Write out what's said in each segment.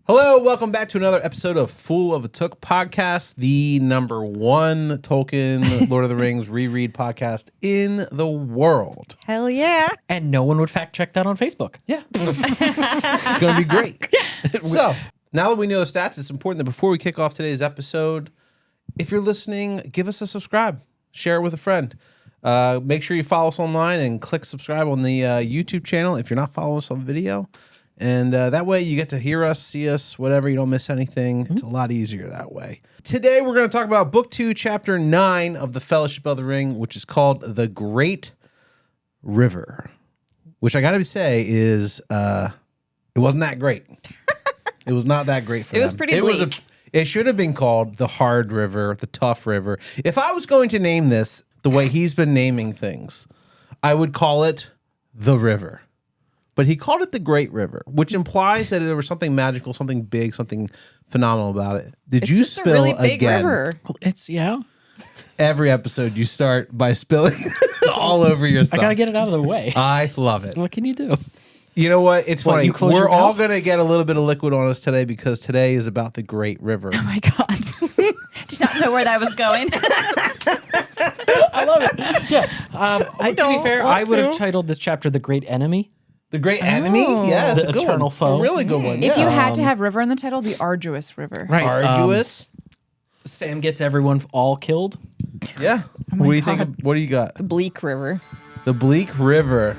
Hello, welcome back to another episode of Fool of a Took podcast, the number one Tolkien, Lord of the Rings reread podcast in the world. Hell yeah. And no one would fact check that on Facebook. Yeah. It's going to be great. So, now that we know the stats, it's important that before we kick off today's episode, if you're listening, give us a subscribe. Share it with a friend. Make sure you follow us online and click subscribe on the YouTube channel if you're not following us on video. And that way you get to hear us, see us, whatever. You don't miss anything. It's a lot easier that way. Today we're going to talk about Book 2, Chapter 9 of the Fellowship of the Ring, which is called The Great River, which I got to say is, it wasn't that great. It was not that great for them. It was pretty bleak. It should have been called the Hard River, the Tough River. If I was going to name this the way he's been naming things, I would call it The River. But he called it the Great River, which implies that there was something magical, something big, something phenomenal about it. Did you It's just spill a really big again? river. It's, yeah. Every episode you start by spilling all over yourself. I got to get it out of the way. I love it. What can you do? You know what? It's funny. you close We're your all mouth? going to get a little bit of liquid on us today because today is about the Great River. Oh my God. Did not know where that was going. I love it. Yeah. To be don't fair, want I would have to. titled this chapter The Great Enemy. The Great Enemy? Yeah, it's The a good eternal one. foe. A really good one. If yeah. you had to have river in the title, the arduous river. Right. Arduous. Sam gets everyone all killed. Yeah. What do you think? What do you got? The bleak river. The Bleak River.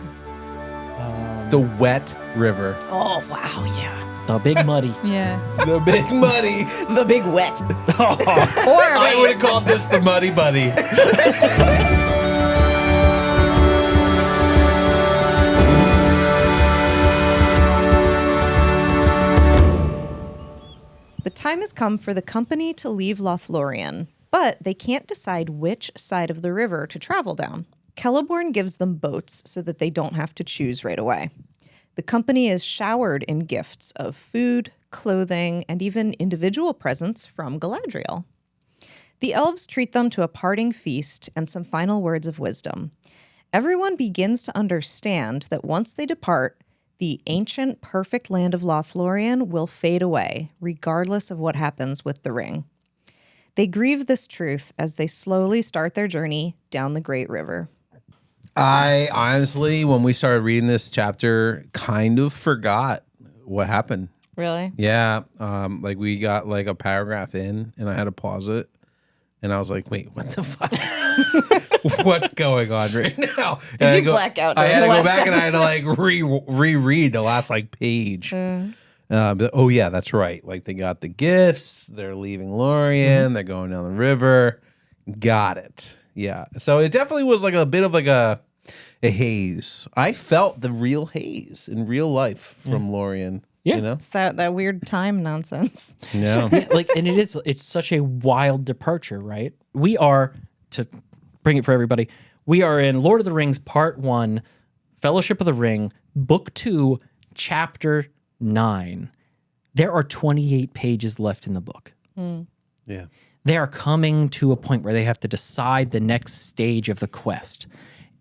The Wet River. Oh, wow, yeah. The Big Muddy. Yeah. The Big Muddy. The big wet. I would have called this the Muddy Buddy. The time has come for the company to leave Lothlorien, but they can't decide which side of the river to travel down. Celeborn gives them boats so that they don't have to choose right away. The company is showered in gifts of food, clothing, and even individual presents from Galadriel. The elves treat them to a parting feast and some final words of wisdom. Everyone begins to understand that once they depart, the ancient, perfect land of Lothlorien will fade away, regardless of what happens with the ring. They grieve this truth as they slowly start their journey down the Great River. I honestly, when we started reading this chapter, kind of forgot what happened. Really? Yeah. Like we got like a paragraph in and I had to pause it. And I was like, wait, what the fuck? What's going on right now? Did you black out I had to during go the back last and I had to like reread the last like page. But, oh yeah, that's right. Like they got the gifts. They're leaving Lorien. They're going down the river. Got it. Yeah. So it definitely was like a bit of like a haze. I felt the real haze in real life from Lorien. Yeah. You know? It's that weird time nonsense. Yeah. And it's such a wild departure, right? We are, to bring it for everybody, we are in Lord of the Rings Part 1, Fellowship of the Ring, Book 2, Chapter 9. There are 28 pages left in the book. Yeah. They are coming to a point where they have to decide the next stage of the quest.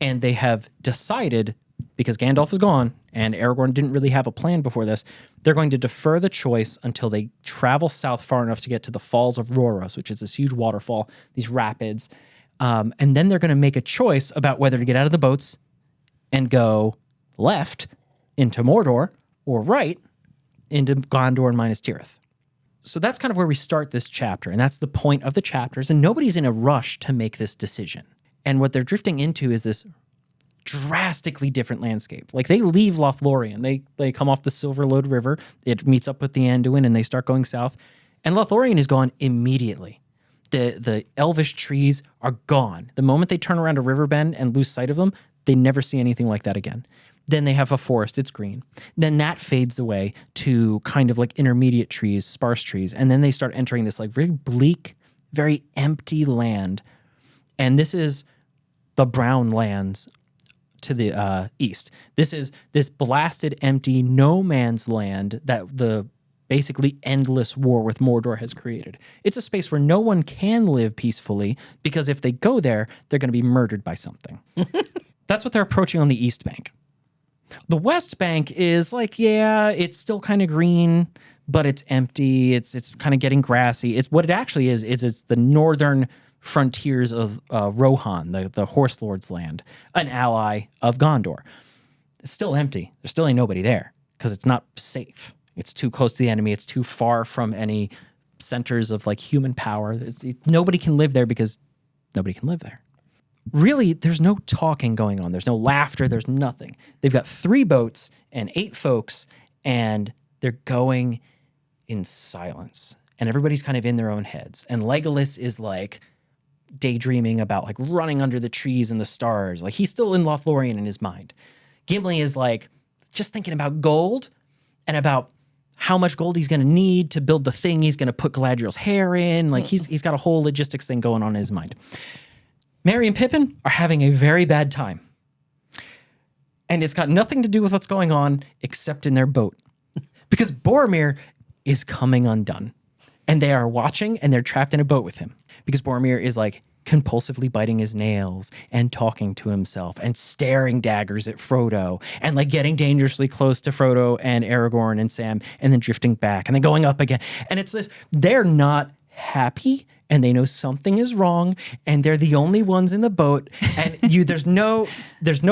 And they have decided, because Gandalf is gone and Aragorn didn't really have a plan before this, they're going to defer the choice until they travel south far enough to get to the Falls of Rhoros, which is this huge waterfall, these rapids. And then they're going to make a choice about whether to get out of the boats and go left into Mordor or right into Gondor and Minas Tirith. So that's kind of where we start this chapter, and that's the point of the chapters, and nobody's in a rush to make this decision. And what they're drifting into is this drastically different landscape. Like they leave Lothlorien, they come off the Silverlode River, it meets up with the Anduin, and they start going south, and Lothlorien is gone immediately. The elvish trees are gone. The moment they turn around a river bend and lose sight of them, they never see anything like that again. Then they have a forest, it's green. Then that fades away to kind of like intermediate trees, sparse trees. And then they start entering this like very bleak, very empty land. And this is the brown lands to the east. This is this blasted, empty, no man's land that the basically endless war with Mordor has created. It's a space where no one can live peacefully because if they go there, they're going to be murdered by something. That's what they're approaching on the East Bank. The West Bank is like, yeah, it's still kind of green, but it's empty. It's kind of getting grassy. It's what it actually is it's the northern frontiers of Rohan, the Horse Lord's land, an ally of Gondor. It's still empty. There still ain't nobody there because it's not safe. It's too close to the enemy. It's too far from any centers of like human power. Nobody can live there because nobody can live there. Really, there's no talking going on. There's no laughter. There's nothing. They've got 3 boats and 8 folks, and they're going in silence. And everybody's kind of in their own heads. And Legolas is like daydreaming about like running under the trees and the stars. Like he's still in Lothlorien in his mind. Gimli is like just thinking about gold and about how much gold he's going to need to build the thing he's going to put Galadriel's hair in. Like he's got a whole logistics thing going on in his mind. Merry and Pippin are having a very bad time. And it's got nothing to do with what's going on except in their boat. Because Boromir is coming undone. And they are watching and they're trapped in a boat with him. Because Boromir is like compulsively biting his nails and talking to himself and staring daggers at Frodo and like getting dangerously close to Frodo and Aragorn and Sam and then drifting back and then going up again. And it's this, they're not happy and they know something is wrong and they're the only ones in the boat and there's no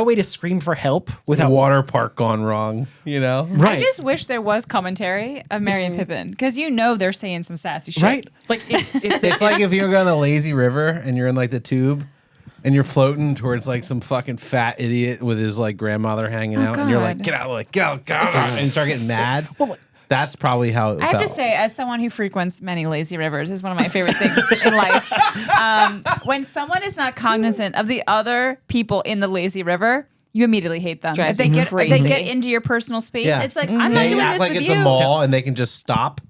way to scream for help without water park gone wrong, you know? Right. I just wish there was commentary of Merry and Pippin because they're saying some sassy shit. Right? Like if It's like if you're going on the lazy river and you're in like the tube and you're floating towards like some fucking fat idiot with his like grandmother hanging out and you're like, God. get out, get out, and you start getting mad. That's probably how it I have felt. to say, as someone who frequents many lazy rivers, is one of my favorite things in life. When someone is not cognizant of the other people in the lazy river, you immediately hate them. Drives If me they crazy. get into your personal space, Yeah. it's like, I'm not They doing act this like with it's you. a mall and they can just stop.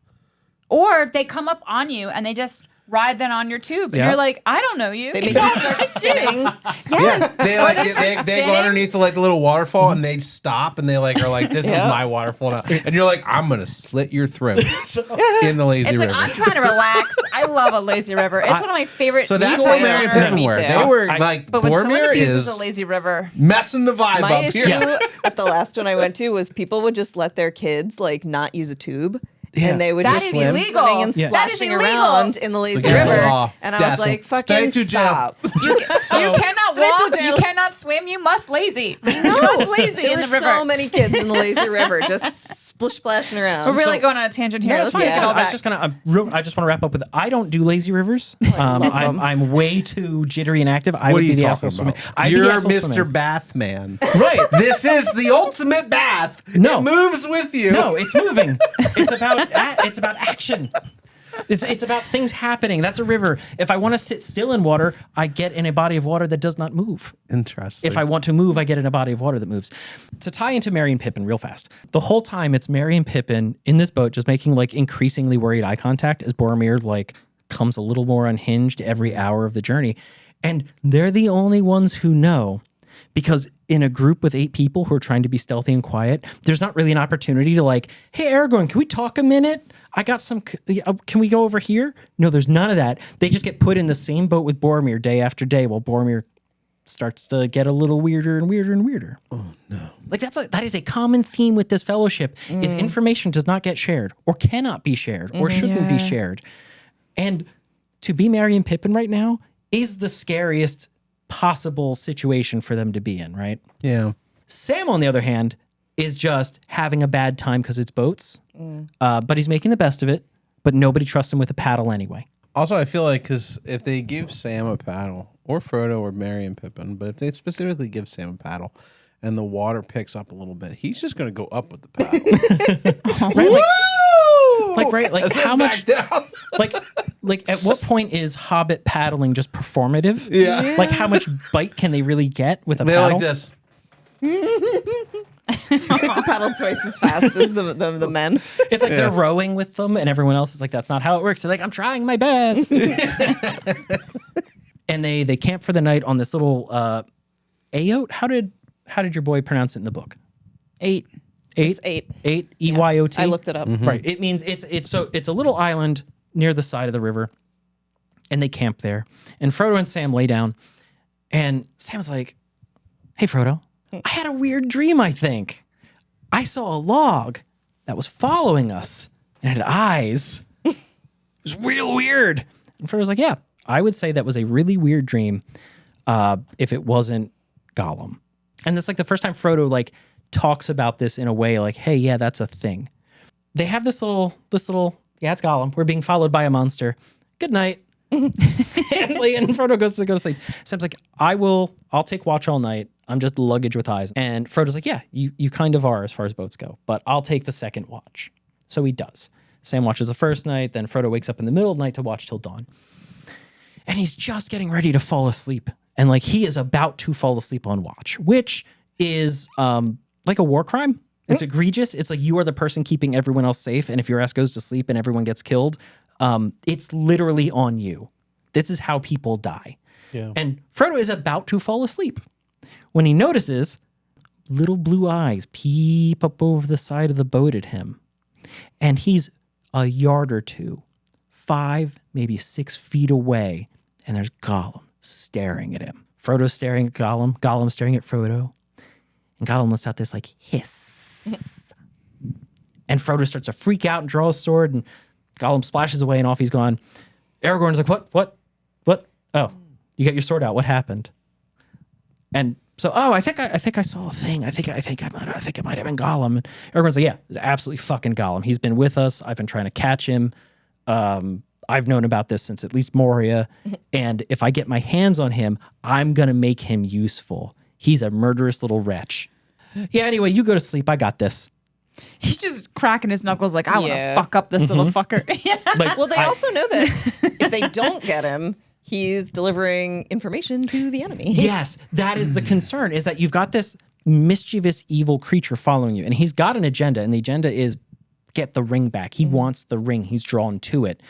Or they come up on you and they just ride then on your tube. And Yeah. you're like, I don't know you. They make you start spinning. Yes. They Or like they they, start they go spinning. underneath the, like the little waterfall and they stop and they like are like, this is my waterfall now. And you're like, I'm gonna slit your throat in the lazy It's river. like, I'm trying to relax. I love a lazy river. It's one of my favorite. So that's beaches what on Merry and Earth. Pippin Me were. too. They were like, But when someone Boromir abuses is a lazy river, messing the vibe My up issue here. at the last one I went to was people would just let their kids like not use a tube. Yeah. And they would That just is be illegal. swimming and Yeah. That is splashing illegal. around in the lazy against the river. law. And I was Stay like, fucking to jail. stop. you cannot Straight to walk, jail. you cannot swim, you must lazy. You must lazy There in were the river. so many kids in the lazy river just splashing around. We're really going on a tangent here. No, Let's that's fine. get it all I back. just want to wrap up with I don't do lazy rivers. I'm way too jittery and active. I What would are be you the talking asshole about? swimming. I'd be the You're asshole Mr. swimming. Bath Man. Right. This is the ultimate bath. No. It moves with you. No, it's moving. It's about action. It's about things happening. That's a river. If I want to sit still in water, I get in a body of water that does not move. Interesting. If I want to move, I get in a body of water that moves. To tie into Merry and Pippin real fast, the whole time it's Merry and Pippin in this boat just making like increasingly worried eye contact as Boromir like comes a little more unhinged every hour of the journey. And they're the only ones who know, because in a group with 8 people who are trying to be stealthy and quiet, there's not really an opportunity to like, hey, Aragorn, can we talk a minute? I got some, can we go over here? No, there's none of that. They just get put in the same boat with Boromir day after day while Boromir starts to get a little weirder and weirder and weirder. Oh, no. Like that is a common theme with this fellowship is information does not get shared or cannot be shared or shouldn't be shared. And to be Merry and Pippin right now is the scariest possible situation for them to be in, right? Yeah. Sam, on the other hand, is just having a bad time because it's boats, but he's making the best of it, but nobody trusts him with a paddle anyway. Also, I feel like because if they give Sam a paddle, or Frodo or Merry and Pippin, but if they specifically give Sam a paddle and the water picks up a little bit, he's just going to go up with the paddle. Right? Like how much? Down. Like at what point is Hobbit paddling just performative? Yeah. Like how much bite can they really get with a They're paddle? like this. They have to paddle twice as fast as the men. It's like they're rowing with them, and everyone else is like, "That's not how it works." They're like, "I'm trying my best." And they camp for the night on this little Ayote. How did your boy pronounce it in the book? 8. It's 8. EYOT. I looked it up. Right. It means it's a little island near the side of the river, and they camp there. And Frodo and Sam lay down, and Sam's like, "Hey, Frodo, I had a weird dream. I think I saw a log that was following us and had eyes. It was real weird. And Frodo's like, yeah, I would say that was a really weird dream if it wasn't Gollum. And that's like the first time Frodo like talks about this in a way like, hey, yeah, that's a thing. They have this little, yeah, it's Gollum. We're being followed by a monster. Good night. and Frodo goes to go to sleep. Sam's like, I'll take watch all night. I'm just luggage with eyes. And Frodo's like, yeah, you kind of are as far as boats go, but I'll take the second watch. So he does. Sam watches the first night, then Frodo wakes up in the middle of the night to watch till dawn. And he's just getting ready to fall asleep. And like he is about to fall asleep on watch, which is like a war crime. It's egregious. It's like you are the person keeping everyone else safe. And if your ass goes to sleep and everyone gets killed, it's literally on you. This is how people die. Yeah. And Frodo is about to fall asleep when he notices little blue eyes peep up over the side of the boat at him. And he's a yard or two, 5, maybe 6 feet away. And there's Gollum staring at him. Frodo's staring at Gollum. Gollum's staring at Frodo. And Gollum lets out this like hiss. And Frodo starts to freak out and draw his sword. And Gollum splashes away and off he's gone. Aragorn's like, what? Oh, you got your sword out. What happened? And so, I think I saw a thing. I think it might have been Gollum. And Aragorn's like, yeah, it's absolutely fucking Gollum. He's been with us. I've been trying to catch him. I've known about this since at least Moria. And if I get my hands on him, I'm going to make him useful. He's a murderous little wretch. Yeah, anyway, you go to sleep. I got this. He's just cracking his knuckles like, I want to fuck up this little fucker. Like, well, they also know that if they don't get him, he's delivering information to the enemy. Yes, that is the concern, is that you've got this mischievous, evil creature following you, and he's got an agenda, and the agenda is get the ring back. He wants the ring. He's drawn to it.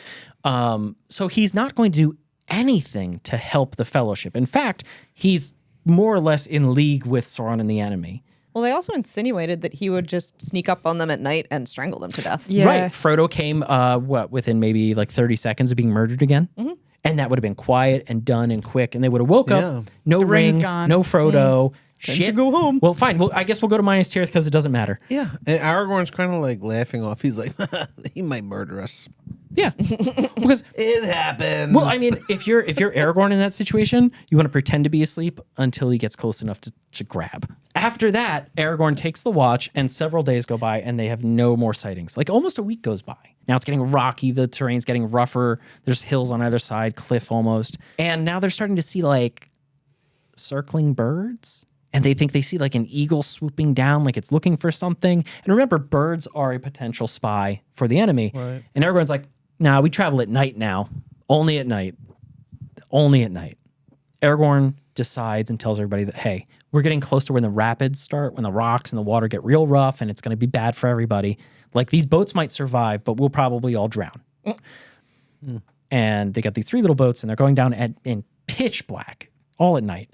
So he's not going to do anything to help the Fellowship. In fact, he's more or less in league with Sauron and the enemy. Well, they also insinuated that he would just sneak up on them at night and strangle them to death. Yeah. Right. Frodo came, within maybe like 30 seconds of being murdered again? Mm-hmm. And that would have been quiet and done and quick. And they would have woke up, no the ring, gone. no Frodo. Time to go home. Well, fine. Well, I guess we'll go to Minas Tirith because it doesn't matter. Yeah. And Aragorn's kind of like laughing off. He's like, he might murder us. Yeah. Because it happens. Well, I mean, if you're Aragorn in that situation, you want to pretend to be asleep until he gets close enough to grab. After that, Aragorn takes the watch and several days go by and they have no more sightings. Like almost a week goes by. Now it's getting rocky. The terrain's getting rougher. There's hills on either side, cliff almost. And now they're starting to see like circling birds. And they think they see like an eagle swooping down like it's looking for something. And remember, birds are a potential spy for the enemy. Right. And Aragorn's like, nah, we travel at night now. Only at night. Only at night. Aragorn decides and tells everybody that, hey, we're getting close to when the rapids start, when the rocks and the water get real rough, and it's going to be bad for everybody. Like, these boats might survive, but we'll probably all drown. And they got these 3 little boats, and they're going down in pitch black, all at night.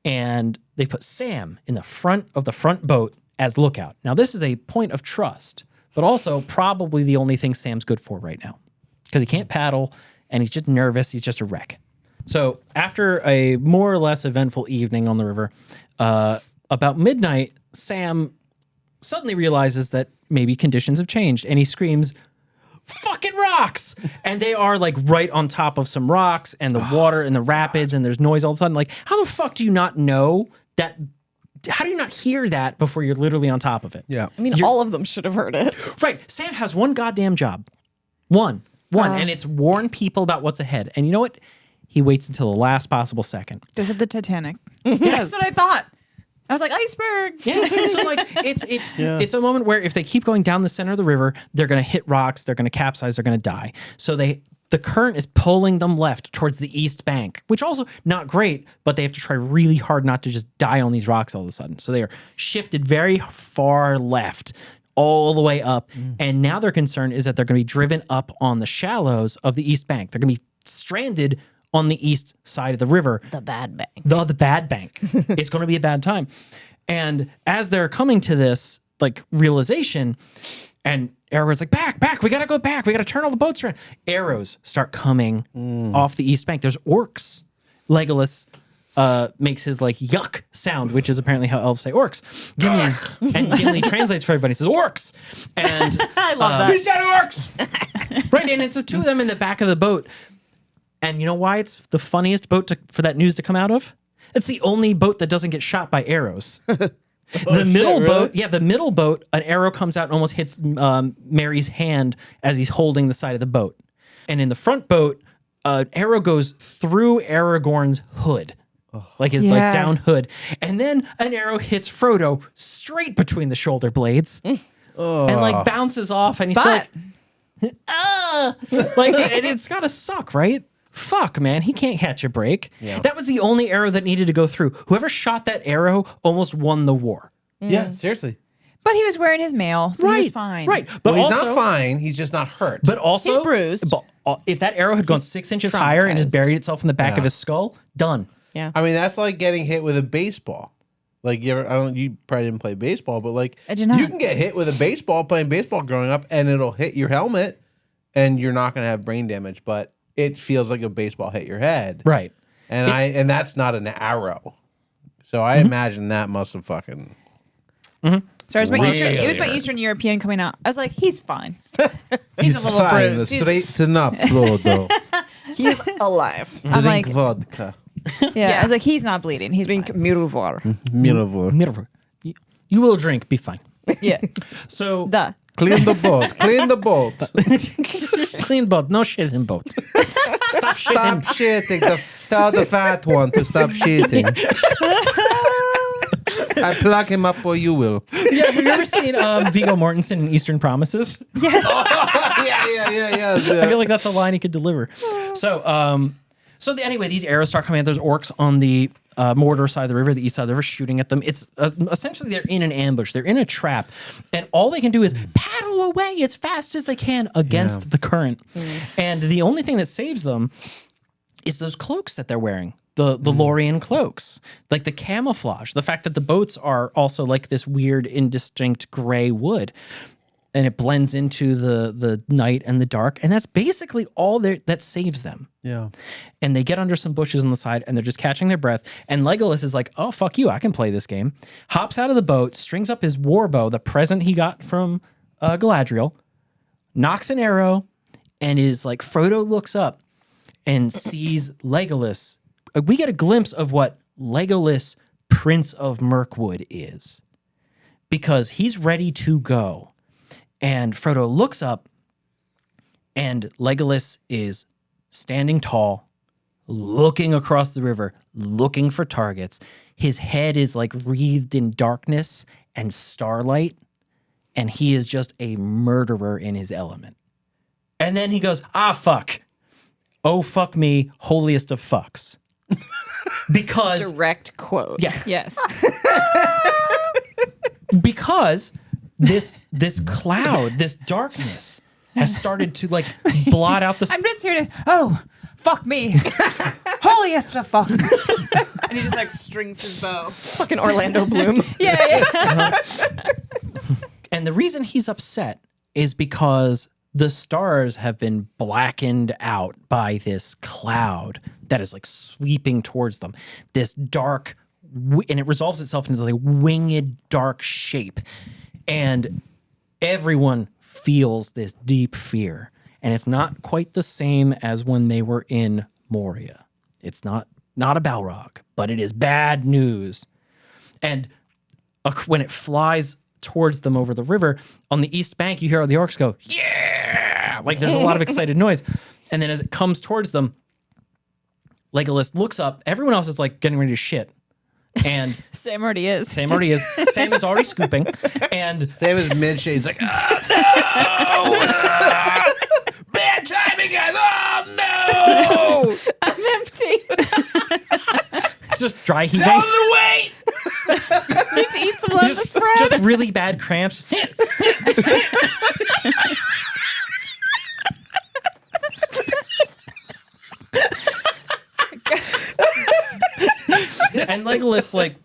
And they put Sam in the front of the front boat as lookout. Now, this is a point of trust, but also probably the only thing Sam's good for right now, because he can't paddle, and he's just nervous. He's just a wreck. So after a more or less eventful evening on the river, about midnight, Sam suddenly realizes that maybe conditions have changed, and he screams, fucking rocks! And they are like right on top of some rocks and the water and the rapids, and there's noise all of a sudden. Like, how the fuck do you not know that? How do you not hear that before you're literally on top of it? Yeah. I mean, all of them should have heard it. Right. Sam has one goddamn job. One. And it's warn people about what's ahead. And you know what? He waits until the last possible second. This is the Titanic. Yeah. That's what I thought. I was like, iceberg. Yeah. So like it's a moment where if they keep going down the center of the river, they're gonna hit rocks, they're gonna capsize, they're gonna die. So the current is pulling them left towards the east bank, which also not great, but they have to try really hard not to just die on these rocks all of a sudden. So they are shifted very far left, all the way up. And now their concern is that they're gonna be driven up on the shallows of the east bank. They're gonna be stranded on the east side of the river. The bad bank. The bad bank. It's going to be a bad time. And as they're coming to this like realization, and Aragorn's like, back, we got to go back. We got to turn all the boats around. Arrows start coming off the east bank. There's orcs. Legolas makes his like yuck sound, which is apparently how elves say orcs. Gimli, and Gimli translates for everybody. He says orcs, and I love that. He said orcs. right, and it's the two of them in the back of the boat. And you know why it's the funniest boat for that news to come out of? It's the only boat that doesn't get shot by arrows. The middle boat, the middle boat, an arrow comes out and almost hits Merry's hand as he's holding the side of the boat. And in the front boat, an arrow goes through Aragorn's hood, like his like down hood. And then an arrow hits Frodo straight between the shoulder blades and like bounces off. And he's like, like, and it's gotta suck, right? Fuck, man, he can't catch a break. Yeah. That was the only arrow that needed to go through. Whoever shot that arrow almost won the war. Yeah, seriously. But he was wearing his mail, so he was fine. Right, but Well, he's also, not fine. He's just not hurt. But also, He's bruised. But if that arrow had gone 6 inches higher and just buried itself in the back of his skull, done. Yeah. I mean, that's like getting hit with a baseball. Like you probably didn't play baseball, but like I did not. you can get hit with a baseball playing baseball growing up, and it'll hit your helmet, and you're not going to have brain damage, but it feels like a baseball hit your head. Right. And that's not an arrow. So I imagine that must have fucking. So it was, Really it was my hurt. Eastern European coming out. I was like, he's fine. He's a little fine. bruised. He's- Straighten up, Frodo. He's alive. I'm like, vodka. yeah, I was like, he's not bleeding. He's Drink fine. Miravar. Miracle. You will drink, be fine. Yeah, So, duh. Clean the boat. Clean the boat. clean boat, no shit in boat. Stop Stop shitting. shitting. Tell the fat one to stop shitting. I plug him up or you will. Yeah, have you ever seen Viggo Mortensen in Eastern Promises? Yes. Yeah. I feel like that's a line he could deliver. So, anyway, these arrows start coming out. There's orcs on the Mordor side of the river, the east side of the river, shooting at them. It's essentially they're in an ambush. They're in a trap, and all they can do is paddle away as fast as they can against the current. And the only thing that saves them is those cloaks that they're wearing. The Lorien cloaks, like the camouflage, the fact that the boats are also like this weird, indistinct gray wood, and it blends into the night and the dark, and that's basically all that saves them. Yeah. And they get under some bushes on the side, and they're just catching their breath. And Legolas is like, "Oh fuck you, I can play this game." Hops out of the boat, strings up his warbow, the present he got from Galadriel, knocks an arrow, and is like, Frodo looks up and sees Legolas. We get a glimpse of what Legolas, Prince of Mirkwood, is, because he's ready to go. And Frodo looks up, and Legolas is standing tall, looking across the river, looking for targets. His head is like wreathed in darkness and starlight, and he is just a murderer in his element. And then he goes, "Ah, fuck. Oh, fuck me, holiest of fucks." Because Direct quote. yeah, Yes. because this cloud, this darkness has started to like blot out the I'm just here to, fuck me. Holiest of fucks. And he just like strings his bow. Fucking Orlando Bloom. Yeah. And the reason he's upset is because the stars have been blackened out by this cloud that is like sweeping towards them. This dark, and it resolves itself into this like winged dark shape. And everyone feels this deep fear. And it's not quite the same as when they were in Moria. It's not a Balrog, but it is bad news. And when it flies towards them over the river, on the east bank, you hear all the orcs go, "Yeah!" Like there's a lot of excited noise. And then as it comes towards them, Legolas looks up. Everyone else is like getting ready to shit. And Sam already is. Sam already is. Sam is already scooping. And Sam is mid-shade. He's like, "Oh, no! Bad timing, guys! Oh, no! I'm empty. it's just dry heaving. Tell him to wait!" Let's eat some of the spread. Just really bad cramps. And Legolas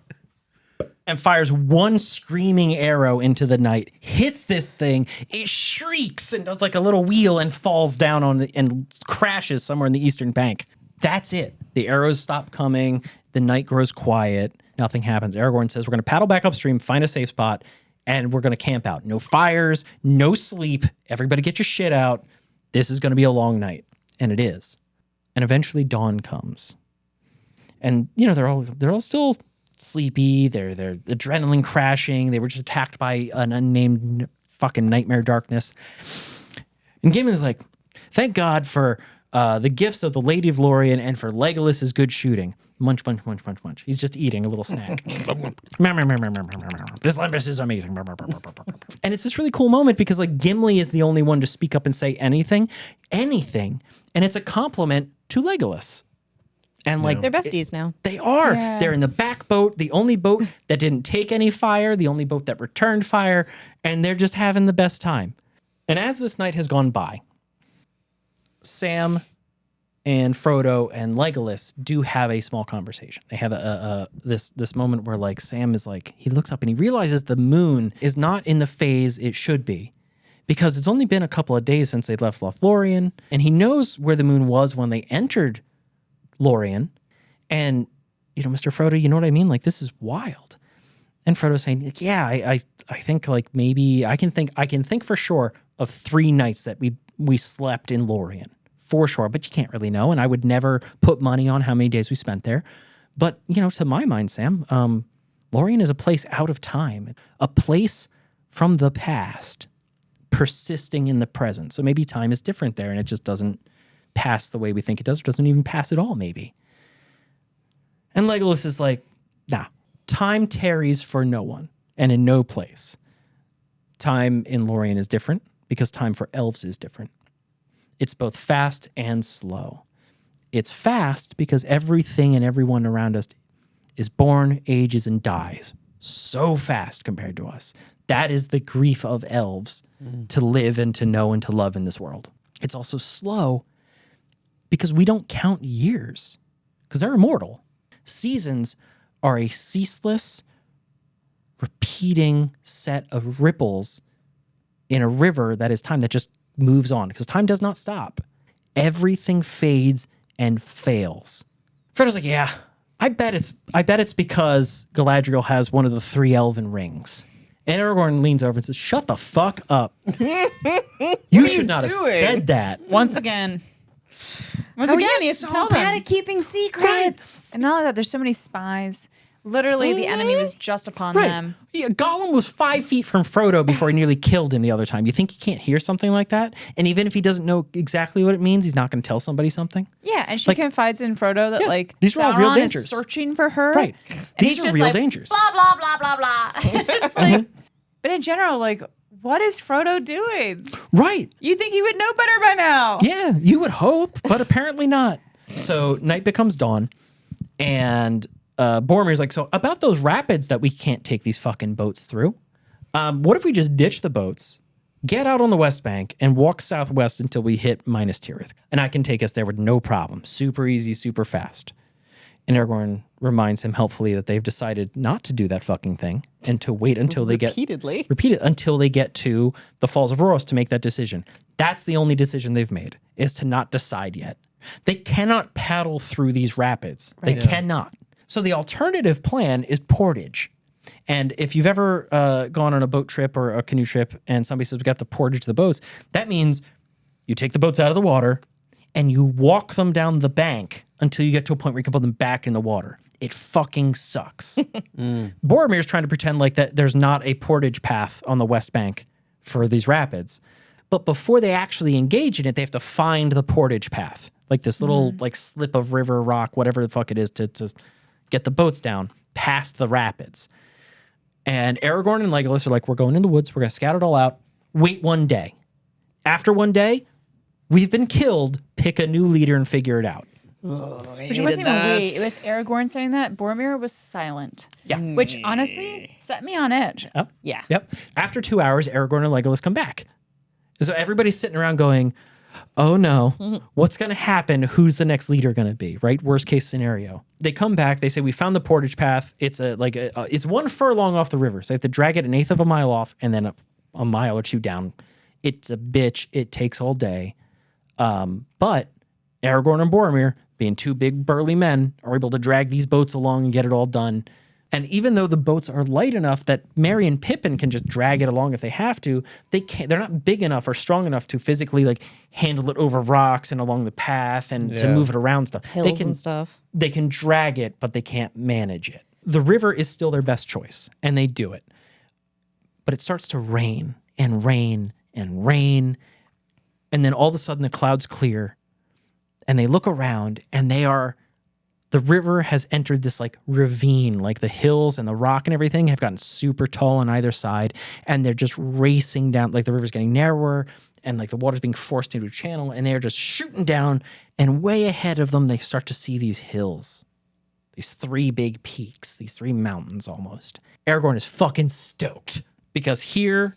and fires one screaming arrow into the night, hits this thing, it shrieks and does like a little wheel and falls down and crashes somewhere in the eastern bank. That's it. The arrows stop coming. The night grows quiet. Nothing happens. Aragorn says, we're going to paddle back upstream, find a safe spot, and we're going to camp out. No fires, no sleep. Everybody get your shit out. This is going to be a long night. And it is. And eventually dawn comes. And, you know, they're all still sleepy. They're adrenaline crashing. They were just attacked by an unnamed fucking nightmare darkness. And Gimli's like, thank God for the gifts of the Lady of Lorien and for Legolas's good shooting. Munch, munch, munch, munch, munch. He's just eating a little snack. This lembas is amazing. And it's this really cool moment because like Gimli is the only one to speak up and say anything. And it's a compliment to Legolas. And like They're besties now. they are. Yeah. They're in the back boat, the only boat that didn't take any fire, the only boat that returned fire, and they're just having the best time. And as this night has gone by, Sam and Frodo and Legolas do have a small conversation. They have this moment where like Sam is like, he looks up and he realizes the moon is not in the phase it should be because it's only been a couple of days since they left Lothlorien, and he knows where the moon was when they entered Lorien. And, you know, Mr. Frodo, you know what I mean? Like, this is wild. And Frodo's saying, like, yeah, I think like maybe I can think for sure of 3 nights that we slept in Lorien. For sure, but you can't really know, and I would never put money on how many days we spent there. But, you know, to my mind, Sam, Lorien is a place out of time, a place from the past, persisting in the present. So maybe time is different there, and it just doesn't pass the way we think it does, or doesn't even pass at all, maybe. And Legolas is like, nah, time tarries for no one, and in no place. Time in Lorien is different, because time for elves is different. It's both fast and slow. It's fast because everything and everyone around us is born, ages, and dies so fast compared to us. That is the grief of elves, to live and to know and to love in this world. It's also slow because we don't count years because they're immortal. Seasons are a ceaseless, repeating set of ripples in a river that is time that just moves on because time does not stop. Everything fades and fails. Frodo's like, yeah, I bet it's because Galadriel has one of the 3 elven rings. And Aragorn leans over and says, shut the fuck up. You should not have said that. Once again, he has to tell them. keeping secrets. And not only that, there's so many spies. Literally, the enemy was just upon them. Yeah, Gollum was 5 feet from Frodo before he nearly killed him the other time. You think he can't hear something like that? And even if he doesn't know exactly what it means, he's not going to tell somebody something? Yeah, and she confides in Frodo that like these are all real Sauron dangers. is searching for her. Right. And These he's are just real like, dangers. blah, blah, blah, blah, blah. It's like, but in general, like, what is Frodo doing? Right. You think he would know better by now. Yeah, you would hope, but apparently not. So night becomes dawn, and Boromir's like, so about those rapids that we can't take these fucking boats through, what if we just ditch the boats, get out on the west bank, and walk southwest until we hit Minas Tirith, and I can take us there with no problem. Super easy, super fast. And Aragorn reminds him helpfully that they've decided not to do that fucking thing and to wait until they repeat it until they get to the Falls of Rhoros to make that decision. That's the only decision they've made, is to not decide yet. They cannot paddle through these rapids. They cannot. So the alternative plan is portage. And if you've ever gone on a boat trip or a canoe trip and somebody says we got to portage the boats, that means you take the boats out of the water and you walk them down the bank until you get to a point where you can put them back in the water. It fucking sucks. Boromir's trying to pretend like that there's not a portage path on the west bank for these rapids. But before they actually engage in it, they have to find the portage path. Like this little like slip of river, rock, whatever the fuck it is to get the boats down past the rapids. And Aragorn and Legolas are like, we're going in the woods. We're going to scout it all out. Wait 1 day. After 1 day, we've been killed. Pick a new leader and figure it out. Which wasn't even wait. It was Aragorn saying that. Boromir was silent. Yeah. Which honestly set me on edge. Oh, Yeah. Yep. After 2 hours, Aragorn and Legolas come back. So everybody's sitting around going, oh no, what's going to happen? Who's the next leader going to be, right? Worst case scenario. They come back. They say, we found the portage path. It's it's 1 furlong off the river. So they have to drag it 1/8 of a mile off and then a mile or 2 down. It's a bitch. It takes all day. But Aragorn and Boromir, being two big burly men, are able to drag these boats along and get it all done. And even though the boats are light enough that Merry and Pippin can just drag it along if they have to, they're not big enough or strong enough to physically like handle it over rocks and along the path and to move it around stuff. Hills and stuff. They can drag it, but they can't manage it. The river is still their best choice, and they do it. But it starts to rain and rain and rain. And then all of a sudden the clouds clear and they look around and the river has entered this like ravine, like the hills and the rock and everything have gotten super tall on either side. And they're just racing down, like the river's getting narrower and like the water's being forced into a channel and they're just shooting down. And way ahead of them, they start to see these hills, these three big peaks, these three mountains almost. Aragorn is fucking stoked because here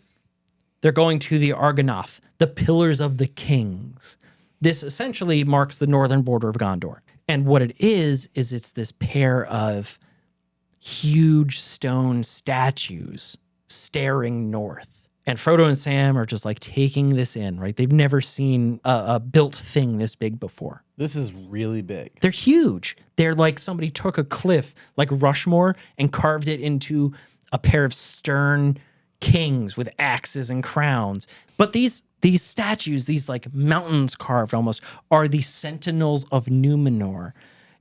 they're going to the Argonath, the Pillars of the Kings. This essentially marks the northern border of Gondor. And what it is it's this pair of huge stone statues staring north. And Frodo and Sam are just like taking this in, right? They've never seen a built thing this big before. This is really big. They're huge. They're like somebody took a cliff like Rushmore and carved it into a pair of stern kings with axes and crowns. But these statues, these like mountains carved almost, are the sentinels of Numenor.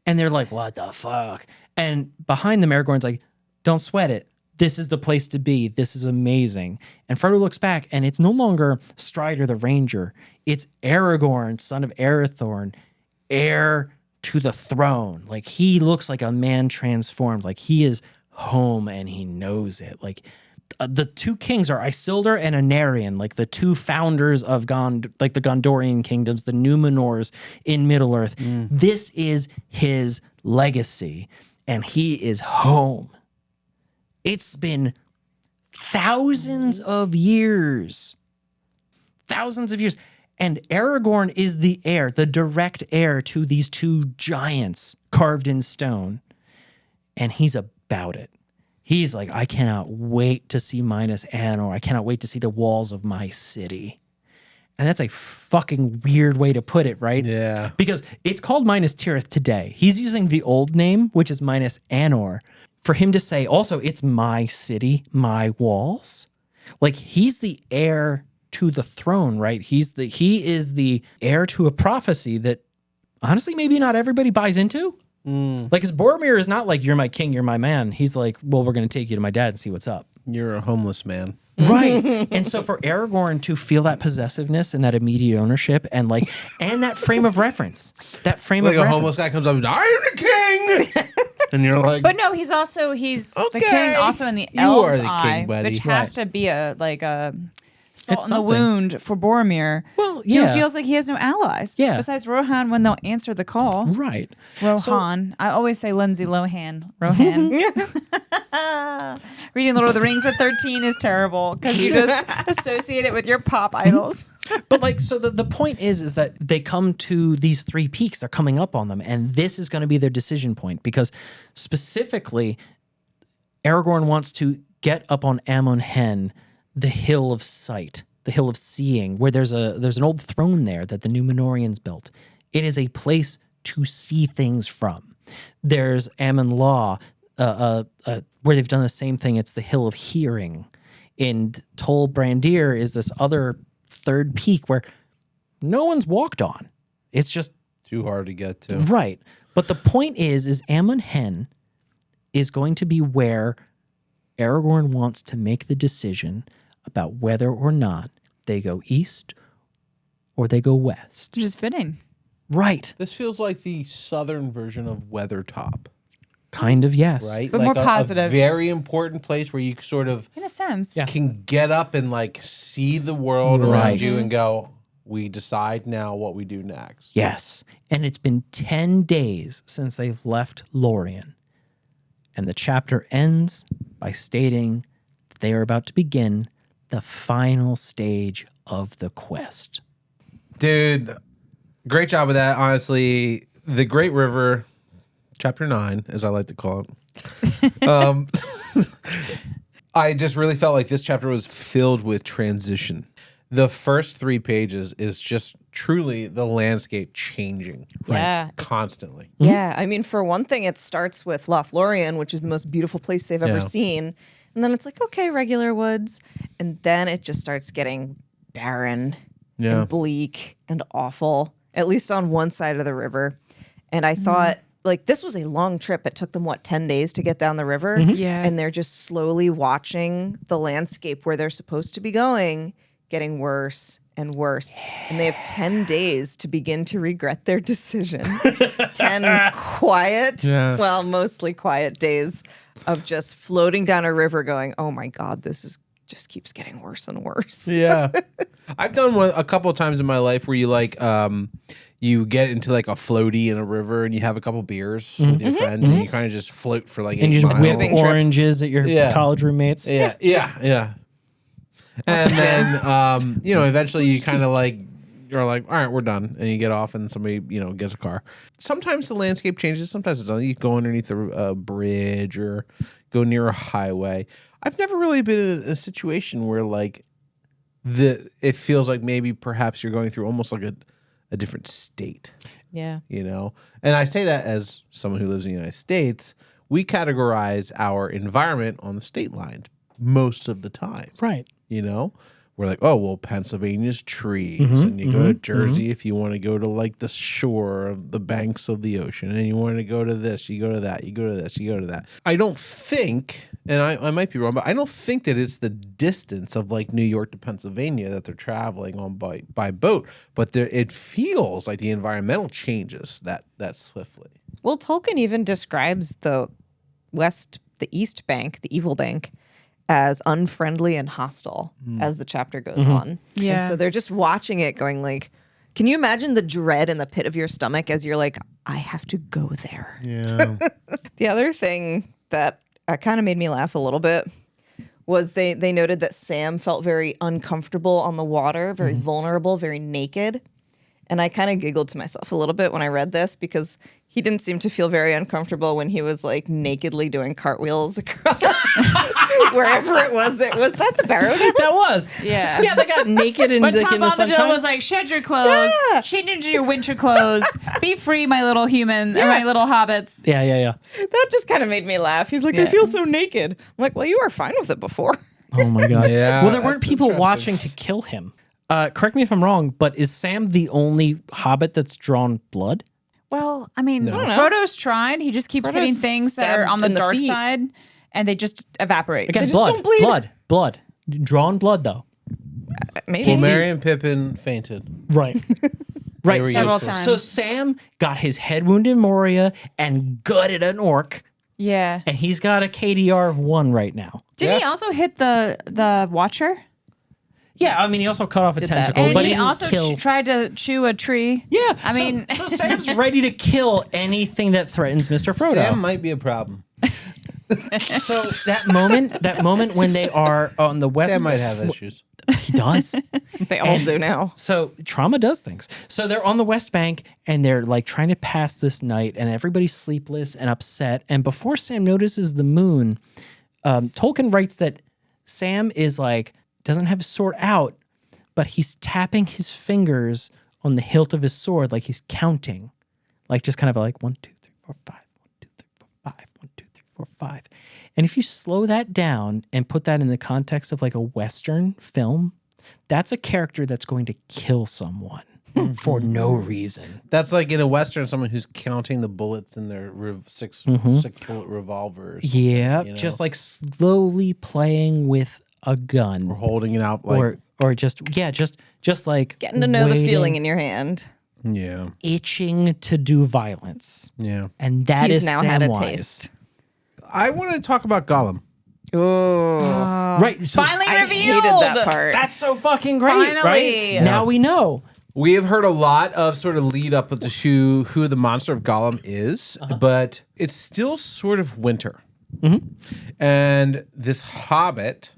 And they're like, what the fuck? And behind them, Aragorn's like, don't sweat it. This is the place to be. This is amazing. And Frodo looks back, and it's no longer Strider the Ranger. It's Aragorn, son of Arathorn, heir to the throne. Like, he looks like a man transformed. Like, he is home, and he knows it. Like, the two kings are Isildur and Anarion, like the two founders of the Gondorian kingdoms, the Numenors in Middle-earth. This is his legacy, and he is home. It's been thousands of years. And Aragorn is the heir, the direct heir to these two giants carved in stone. And he's about it. He's like, I cannot wait to see Minas Anor. I cannot wait to see the walls of my city. And that's a fucking weird way to put it, right? Yeah. Because it's called Minas Tirith today. He's using the old name, which is Minas Anor, for him to say, also, it's my city, my walls. Like, he's the heir to the throne, right? He is the heir to a prophecy that, honestly, maybe not everybody buys into. Like, because Boromir is not like, you're my king, you're my man. He's like, well, we're going to take you to my dad and see what's up. You're a homeless man. Right. And so for Aragorn to feel that possessiveness and that immediate ownership and that frame of reference, Like a homeless guy comes up and I am the king. And you're like, But no, he's the Okay. king also in the You elves' are the king, eye, buddy. which has to be a salt It's in the something. wound for Boromir. Well, He yeah. feels like he has no allies. Yeah. Besides Rohan when they'll answer the call. Right. Rohan. I always say Lindsay Lohan. Rohan. Reading Lord of the Rings at 13 is terrible because you just associate it with your pop idols. But so the point is that they come to these three peaks, they're coming up on them, and this is going to be their decision point because specifically Aragorn wants to get up on Amon Hen, the Hill of Sight, the Hill of Seeing, where there's an old throne there that the Numenorians built. It is a place to see things from. There's Amon Law, where they've done the same thing. It's the Hill of Hearing. And Tol Brandir is this other third peak where no one's walked on. It's just too hard to get to. right. But the point is Amon Hen is going to be where Aragorn wants to make the decision about whether or not they go east or they go west. Which is fitting. Right. This feels like the southern version of Weathertop, Kind of, yes. right? But like more positive. A very important place where you sort of In a sense. Yeah. can get up and see the world around Right. you and go, we decide now what we do next. Yes. And it's been 10 days since they've left Lorien. And the chapter ends by stating that they are about to begin the final stage of the quest. Dude, great job with that. Honestly, the Great River, chapter 9, as I like to call it. I just really felt like this chapter was filled with transition. the first 3 pages is just truly the landscape changing. Yeah. Constantly. Yeah, I mean, for one thing, it starts with Lothlorien, which is the most beautiful place they've ever Yeah. seen. And then it's like, okay, regular woods. And then it just starts getting barren Yeah. and bleak and awful, at least on one side of the river. And I thought, like, this was a long trip. It took them, 10 days to get down the river? Yeah. And they're just slowly watching the landscape where they're supposed to be going getting worse and worse. And they have 10 days to begin to regret their decision. 10 quiet, well, mostly quiet days of just floating down a river going, oh my God, this is just keeps getting worse and worse. Yeah. I've done one a couple of times in my life where you you get into like a floaty in a river and you have a couple beers with your friends and you kind of just float for like 8 And you just miles. whip oranges at your college roommates. Yeah. And then, eventually you kind of you're like, all right, we're done. And you get off and somebody, gets a car. Sometimes the landscape changes. Sometimes it doesn't. You go underneath a bridge or go near a highway. I've never really been in a situation where it feels like maybe perhaps you're going through almost like a different state. Yeah. And I say that as someone who lives in the United States. We categorize our environment on the state lines most of the time. Right. We're like, oh, well, Pennsylvania's trees. And you go to Jersey if you want to go to the shore of the banks of the ocean. And you want to go to this, you go to that, you go to this, you go to that. I don't think, and I might be wrong, but I don't think that it's the distance of New York to Pennsylvania that they're traveling on by boat. But it feels like the environmental changes that swiftly. Well, Tolkien even describes the East Bank, the Evil Bank, as unfriendly and hostile as the chapter goes on. Yeah. And so they're just watching it going can you imagine the dread in the pit of your stomach as you're like, I have to go there. Yeah. The other thing that kind of made me laugh a little bit was they noted that Sam felt very uncomfortable on the water, very vulnerable, very naked. And I kind of giggled to myself a little bit when I read this because he didn't seem to feel very uncomfortable when he was nakedly doing cartwheels across wherever it was. Was that the Barrow Downs? That was. Yeah. Yeah, they got naked and But in Tom the Bombadil sunshine. was like, shed your clothes, change into your winter clothes, be free, my little human, or my little hobbits. Yeah. That just kind of made me laugh. He's like, I Yeah. feel so naked. I'm like, well, you were fine with it before. Oh my God. Yeah, Well, there weren't that's people interesting. watching to kill him. Correct me if I'm wrong, but is Sam the only hobbit that's drawn blood? Well, I mean, know. Frodo's tried. He just keeps Frodo's hitting things that are stabbed on the in the dark feet. side, and they just evaporate. Again, just blood, don't bleed. blood. Drawn blood, though. Maybe. Well, Merry and Pippin fainted. Right. Right. were Several useless. times. So Sam got his head wound in Moria and gutted an orc, Yeah. and he's got a KDR of 1 right now. Didn't he Yeah. also hit the Watcher? Yeah, I mean, he also cut off a that. tentacle, And but he didn't also kill. tried to chew a tree. Yeah, I mean, so Sam's ready to kill anything that threatens Mr. Frodo. Sam might be a problem. So that moment when they are on the west, Sam might have issues. he does. They all do now. So trauma does things. So they're on the West Bank and they're trying to pass this night, and everybody's sleepless and upset. And before Sam notices the moon, Tolkien writes that Sam is doesn't have his sword out, but he's tapping his fingers on the hilt of his sword like he's counting, just kind of 1, 2, 3, 4, 5, 1, 2, 3, 4, 5, 1, 2, 3, 4, 5. And if you slow that down and put that in the context of a Western film, that's a character that's going to kill someone for no reason. That's like in a Western, someone who's counting the bullets in their six bullet revolvers. Yeah, You know? just slowly playing with a gun, Or holding it out or just Getting to know the waiting, feeling in your hand. yeah. itching to do violence, Yeah. and that He's is now had a Samwise. taste. I want to talk about Gollum. Oh. Right, so finally I revealed. hated that part. that's so fucking great. Finally. Right now we know. We have heard a lot of sort of lead up to who the monster of Gollum is, but it's still sort of winter. And this hobbit,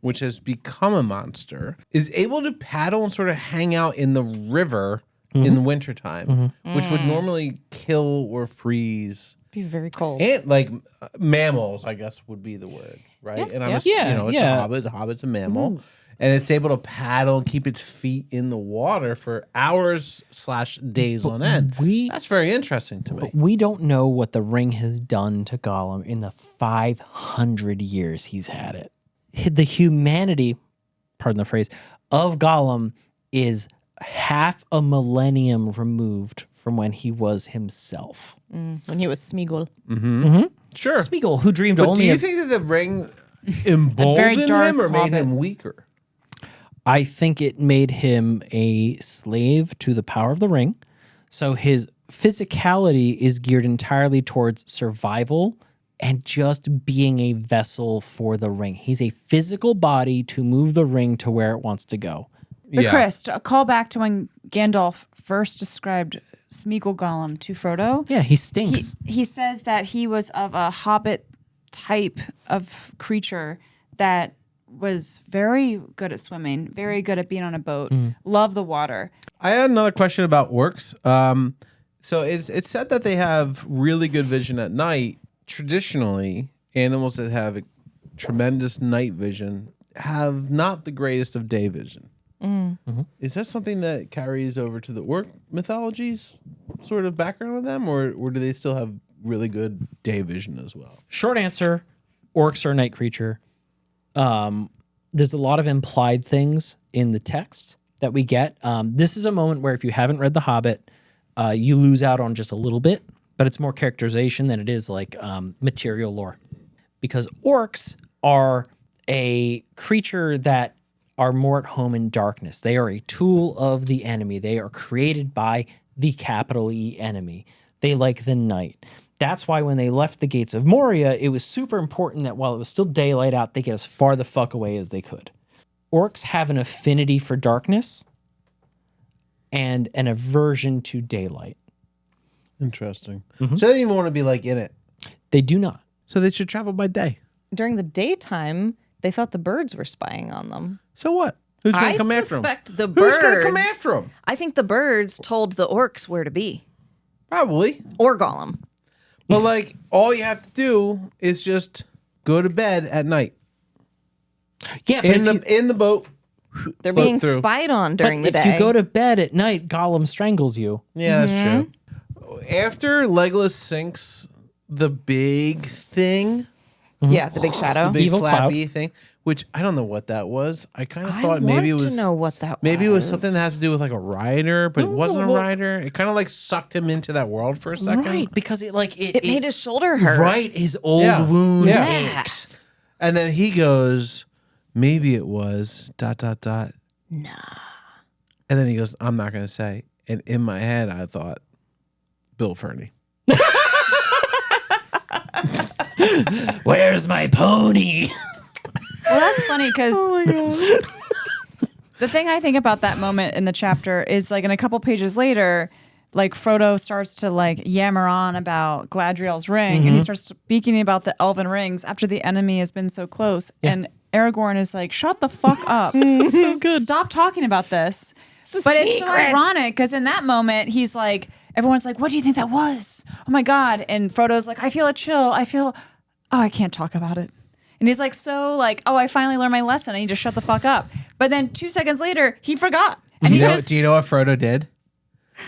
which has become a monster, is able to paddle and sort of hang out in the river in the wintertime, which would normally kill or freeze. Be very cold. And mammals, I guess would be the word, right? And I'm yeah. it's a Yeah. hobbit. A hobbit's a mammal. and it's able to paddle and keep its feet in the water for hours/days on end. That's very interesting to me. We don't know what the ring has done to Gollum in the 500 years he's had it. The humanity, pardon the phrase, of Gollum is half a millennium removed from when he was himself. When he was Smeagol. Sure. Smeagol, who dreamed But only do you of... think that the ring emboldened dark him or made hobbit. him weaker? I think it made him a slave to the power of the ring. So his physicality is geared entirely towards survival and just being a vessel for the ring. He's a physical body to move the ring to where it wants to go. But Chris, a call back to when Gandalf first described Smeagol Gollum to Frodo. Yeah, he stinks. He says that he was of a hobbit type of creature that was very good at swimming, very good at being on a boat, love the water. I had another question about orcs. So it's said that they have really good vision at night. Traditionally, animals that have a tremendous night vision have not the greatest of day vision. Is that something that carries over to the orc mythologies sort of background with them, or do they still have really good day vision as well? Short answer, orcs are a night creature. There's a lot of implied things in the text that we get. This is a moment where if you haven't read The Hobbit, you lose out on just a little bit, but it's more characterization than it is like material lore. Because orcs are a creature that are more at home in darkness. They are a tool of the enemy. They are created by the capital E enemy. They like the night. That's why when they left the gates of Moria, it was super important that while it was still daylight out, they get as far the fuck away as they could. Orcs have an affinity for darkness and an aversion to daylight. Interesting. So they don't even want to be like in it. They do not. So they should travel by day. During the daytime, they thought the birds were spying on them. So what? Who's going I to come after them? suspect the birds. Who's going to come after them? I think the birds told the orcs where to be. Probably. Or Gollum. But like, all you have to do is just go to bed at night Yeah, but in the boat. They're float being through. spied on during the if day. you go to bed at night, Gollum strangles you. Yeah, that's true. After Legolas sinks the big thing, Yeah, the big shadow. the big Evil flappy thing, which I don't know what that was. I kind of I thought maybe it want was to know what that maybe it was was. something that has to do with like a rider, but it wasn't a well- rider. It kind of like sucked him into that world for a second. Right, because it It made his shoulder hurt. right, his old Yeah. wound Yeah. aches. And then he goes, maybe it was ... Nah. And then he goes, I'm not going to say. And in my head, I thought, Bill Fernie. Where's my pony? Well, that's funny because the thing I think about that moment in the chapter is like in a couple pages later, like Frodo starts to like yammer on about Gladriel's ring and he starts speaking about the elven rings after the enemy has been so close. And Aragorn is like, shut the fuck up. So good. Stop talking about this. But it's so ironic because in that moment, he's like, everyone's like, what do you think that was? Oh my God. And Frodo's like, I feel a chill. I can't talk about it. And he's like, so like, oh, I finally learned my lesson. I need to shut the fuck up. But then 2 seconds later, he forgot. And Do he you, know, just, do you know what Frodo did?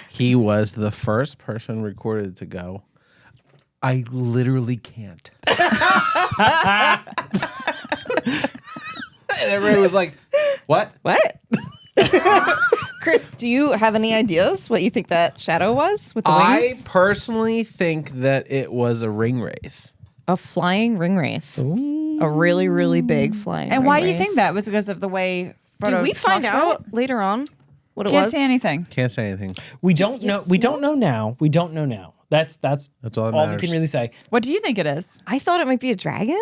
He was the first person recorded to go, I literally can't. And everybody was like, what? What? Chris, do you have any ideas what you think that shadow was with the I wings? personally think that it was a ring wraith. A flying ring wraith. A really, really big flying and ring why do you wraith. think that? Was it because of the way Frodo Did we find talked about out later on what it? it Can't was? say anything. Can't say anything. We don't know. We don't know now. We don't know now. That's all that all we matters. can really say. What do you think it is? I thought it might be a dragon.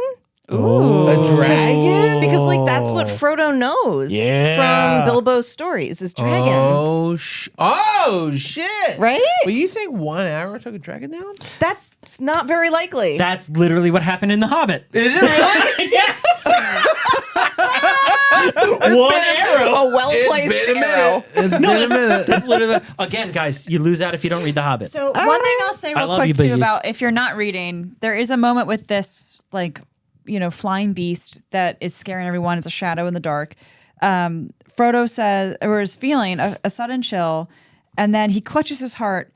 A dragon? Because like that's what Frodo knows Yeah. from Bilbo's stories is dragons. Oh shit! Right? Well, you think 1 arrow took a dragon down? That's not very likely. That's literally what happened in The Hobbit. Is it really? Yes. One arrow. a well-placed arrow. It's been a minute. That's literally again, guys. You lose out if you don't read The Hobbit. So one thing I'll say real love quick you, too Biggie. about if you're not reading, there is a moment with this like, flying beast that is scaring everyone as a shadow in the dark. Frodo says, or is feeling a sudden chill, and then he clutches his heart.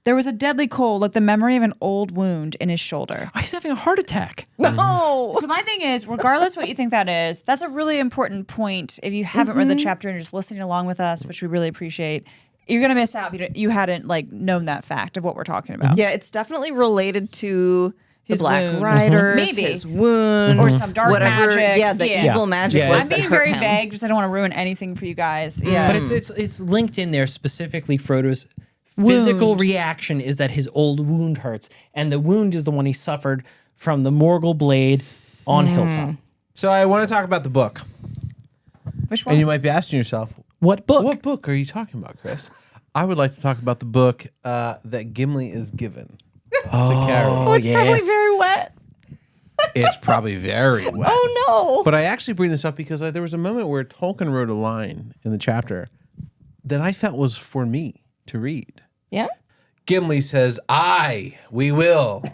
There was a deadly cold, like the memory of an old wound in his shoulder. Oh, he's having a heart attack. No. So my thing is, regardless what you think that is, that's a really important point. If you haven't read the chapter and you're just listening along with us, which we really appreciate, you're gonna miss out if you hadn't like known that fact of what we're talking about. Yeah, it's definitely related to His the Black wound. Riders, Maybe. his wound, Or some dark whatever. magic. Yeah, the Yeah. evil magic. Yeah, was I'm being that hurt very him. vague, just I don't want to ruin anything for you guys. Yeah, But it's linked in there specifically. Frodo's physical reaction is that his old wound hurts, and the wound is the one he suffered from the Morgul blade on Hilltop. So I want to talk about the book. which one? And you might be asking yourself, What book? what book are you talking about, Chris? I would like to talk about the book that Gimli is given to carry. Oh, it's probably very wet. It's probably very wet. Oh no. But I actually bring this up because there was a moment where Tolkien wrote a line in the chapter that I felt was for me to read. Yeah. Gimli says, "Aye, we will.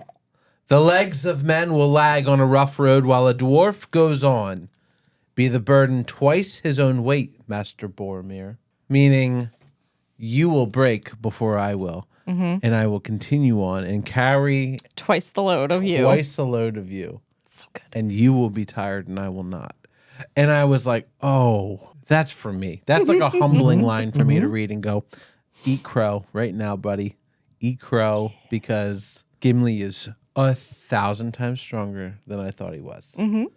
The legs of men will lag on a rough road while a dwarf goes on. Be the burden twice his own weight, Master Boromir." Meaning, you will break before I will. And I will continue on and carry Twice the load of you. twice the load of you. So good. And you will be tired and I will not. And I was like, oh, that's for me. That's like a humbling line for me to read and go, eat crow right now, buddy. Eat crow because Gimli is 1,000 times stronger than I thought he was. And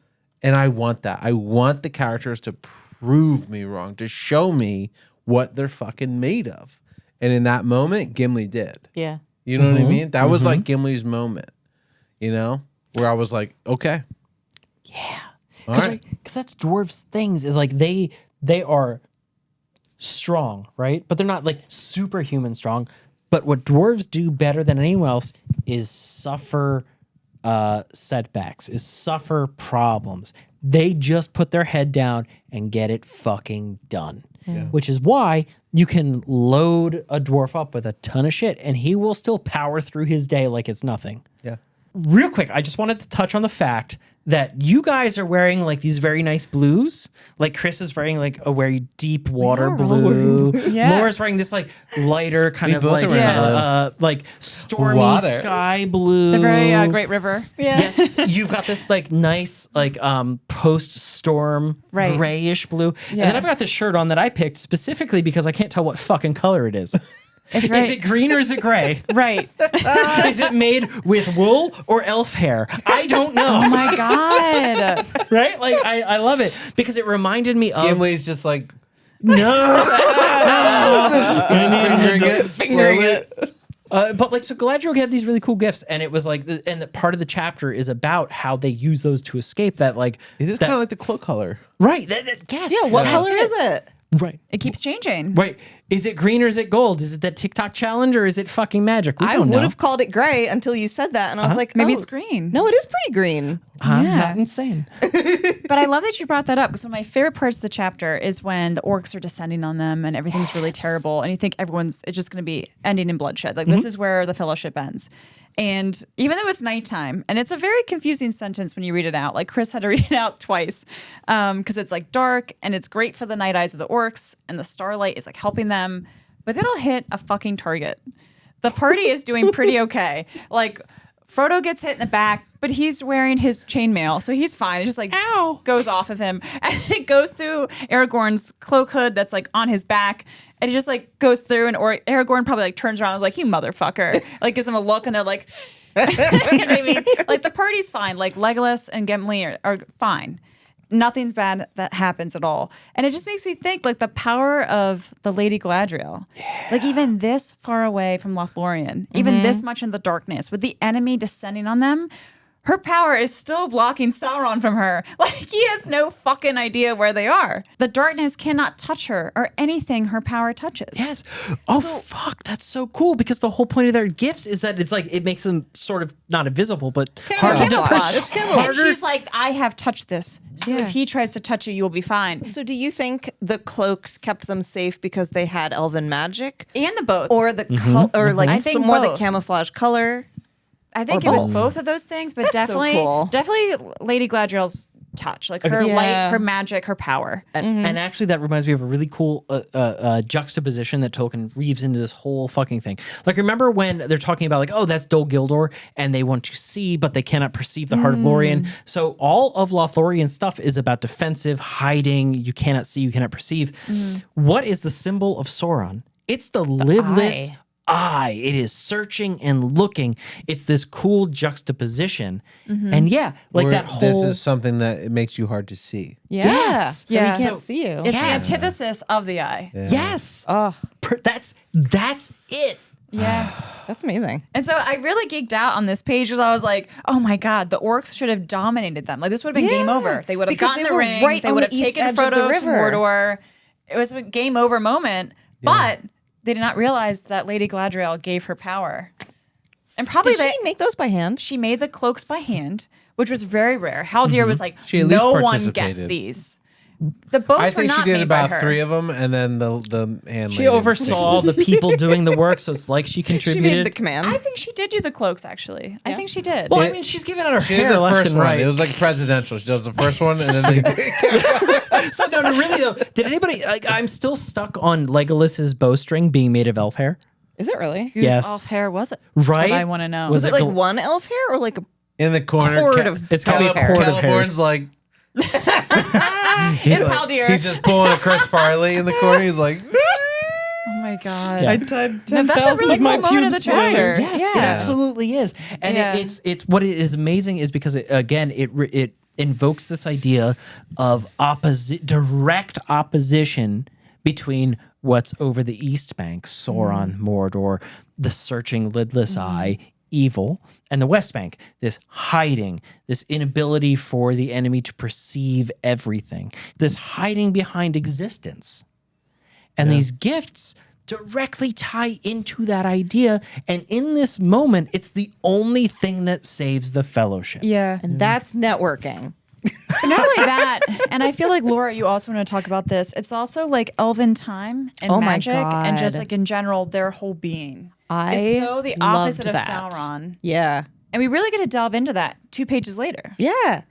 I want that. I want the characters to prove me wrong, to show me what they're fucking made of. And in that moment, Gimli did. Yeah. You know what I mean? That was like Gimli's moment, you know, where I was like, okay. Yeah, All right. because that's dwarves' things is like they are strong, right? But they're not like superhuman strong. But what dwarves do better than anyone else is suffer setbacks, is suffer problems. They just put their head down and get it fucking done. Which is why you can load a dwarf up with a ton of shit and he will still power through his day like it's nothing. Yeah. Real quick, I just wanted to touch on the fact that you guys are wearing like these very nice blues. Like Chris is wearing like a very deep water blue. Yeah. Laura's wearing this like lighter kind We of both like are wearing like stormy Water. sky blue. the very Great River. Yeah. Yes, you've got this like nice like post-storm Right. grayish blue. And Yeah. then I've got this shirt on that I picked specifically because I can't tell what fucking color it is. It's right. Is it green or is it gray? Right. Is it made with wool or elf hair? I don't know. Oh my God. Right? Like I love it because it reminded me of Gimli's just like no. fingering it. But like, so Galadriel had these really cool gifts, and it was like, and the part of the chapter is about how they use those to escape. That like, It is that- kind of like the cloak color. right. Yes. Yeah. What That's color is it? Right. It keeps changing. Right. Is it green or is it gold? Is it that TikTok challenge or is it fucking magic? We I don't would know. have called it gray until you said that, and I was like, Maybe oh, it's green. No, it is pretty green. I'm Yeah. not insane. But I love that you brought that up because one of my favorite parts of the chapter is when the orcs are descending on them and everything's really terrible, and you think it's just going to be ending in bloodshed. Like this is where the fellowship ends. And even though it's nighttime, and it's a very confusing sentence when you read it out, like Chris had to read it out twice because it's like dark and it's great for the night eyes of the orcs and the starlight is like helping them, but then it'll hit a fucking target. The party is doing pretty okay. Like Frodo gets hit in the back, but he's wearing his chainmail, so he's fine. It just like goes off of him, and it goes through Aragorn's cloak hood that's like on his back, and it just like goes through. And Aragorn probably like turns around and is like, "You motherfucker!" Like gives him a look, and they're like, you know what I mean? Like the party's fine. Like Legolas and Gimli are fine. Nothing's bad that happens at all. And it just makes me think like the power of the Lady Galadriel. Yeah. Like even this far away from Lothlorien, even this much in the darkness, with the enemy descending on them, her power is still blocking Sauron from her. Like he has no fucking idea where they are. The darkness cannot touch her or anything her power touches. Yes. Oh, fuck. That's so cool because the whole point of their gifts is that it's like it makes them sort of not invisible, but harder to Camouflage. push. And she's like, I have touched this. So if he tries to touch you, you will be fine. So, do you think the cloaks kept them safe because they had elven magic, And the boats. or the or like I think some more the both. camouflage color? I think or it was both. both of those things, but That's so definitely, cool. definitely Lady Galadriel's touch, like her light, her magic, her power. And actually, that reminds me of a really cool juxtaposition that Tolkien weaves into this whole fucking thing. Like, remember when they're talking about, like, oh, that's Dol Guldur, and they want to see, but they cannot perceive the heart of Lorien. So all of Lothlorien's stuff is about defensive, hiding, you cannot see, you cannot perceive. What is the symbol of Sauron? It's the lidless eye. It is searching and looking. It's this cool juxtaposition. And like that whole... This is something that it makes you hard to see. Yeah. Yes. So he can't see you. It's the antithesis of the eye. Yeah. Yes. Oh, That's it. Yeah. that's amazing. And so I really geeked out on this page because I was like, oh my God, the orcs should have dominated them. Like, this would have been game over. They would have Because gotten they the were ring. right They on would the have east taken edge of the Frodo to river. Mordor. It was a game over moment. But they did not realize that Lady Galadriel gave her power. And probably Did she make those by hand? she made the cloaks by hand, which was very rare. Haldir was like, She at least no one gets participated. these. The boats I were think not she did made by about her. 3 of them, and then the hand. She oversaw the people doing the work, so it's like she She contributed. made the command. I think she did do the cloaks, actually. I think she did. Well, I mean, she's giving out her She did hair the left first and one. right. It was like presidential. She does the first one, and then So, no, really though, did anybody? Like, I'm still stuck on Legolas's bowstring being made of elf hair. Is it really? Whose yes. elf hair was it? That's Right? what I want to know. Was Was it it like the- one elf hair or like a in the corner, Cord of- It's gotta be a Caleb- cord of Celeborn's hairs. like It's Haldir. he's just pulling a Chris Farley in the corner. He's like, Oh my God. Yeah. I tied No, that's a really cool moment of the chapter. Yes, Yeah. it absolutely is, and Yeah. it's what it is amazing is because it invokes this idea of direct opposition between what's over the East Bank, Sauron, Mordor, the searching lidless eye, evil, and the West Bank, this hiding, this inability for the enemy to perceive everything, this hiding behind existence. And these gifts directly tie into that idea. And in this moment, it's the only thing that saves the fellowship. Yeah. and that's networking. But not only that, and I feel like, Laura, you also want to talk about this. It's also like elven time and Oh my magic and just God. like in general, their whole being. I is so the opposite of loved that. Sauron. Yeah. And we really get to delve into that 2 pages later. Yeah.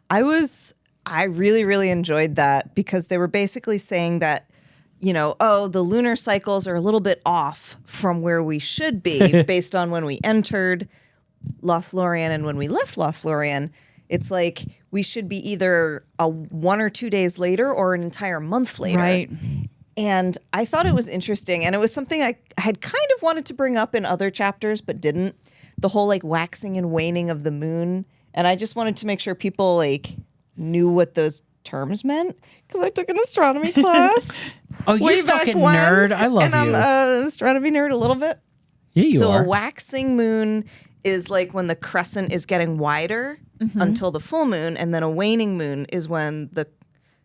I really, really enjoyed that because they were basically saying that, you know, oh, the lunar cycles are a little bit off from where we should be based on when we entered Lothlorien and when we left Lothlorien. It's like we should be either 1 or 2 days later or an entire month later. Right. And I thought it was interesting. And it was something I had kind of wanted to bring up in other chapters, but didn't. The whole like waxing and waning of the moon. And I just wanted to make sure people like knew what those terms meant because I took an astronomy class. Oh, you way back fucking when, nerd. I love and I'm you. an astronomy nerd a little bit. Yeah, you So are. a waxing moon is like when the crescent is getting wider until the full moon, and then a waning moon is when the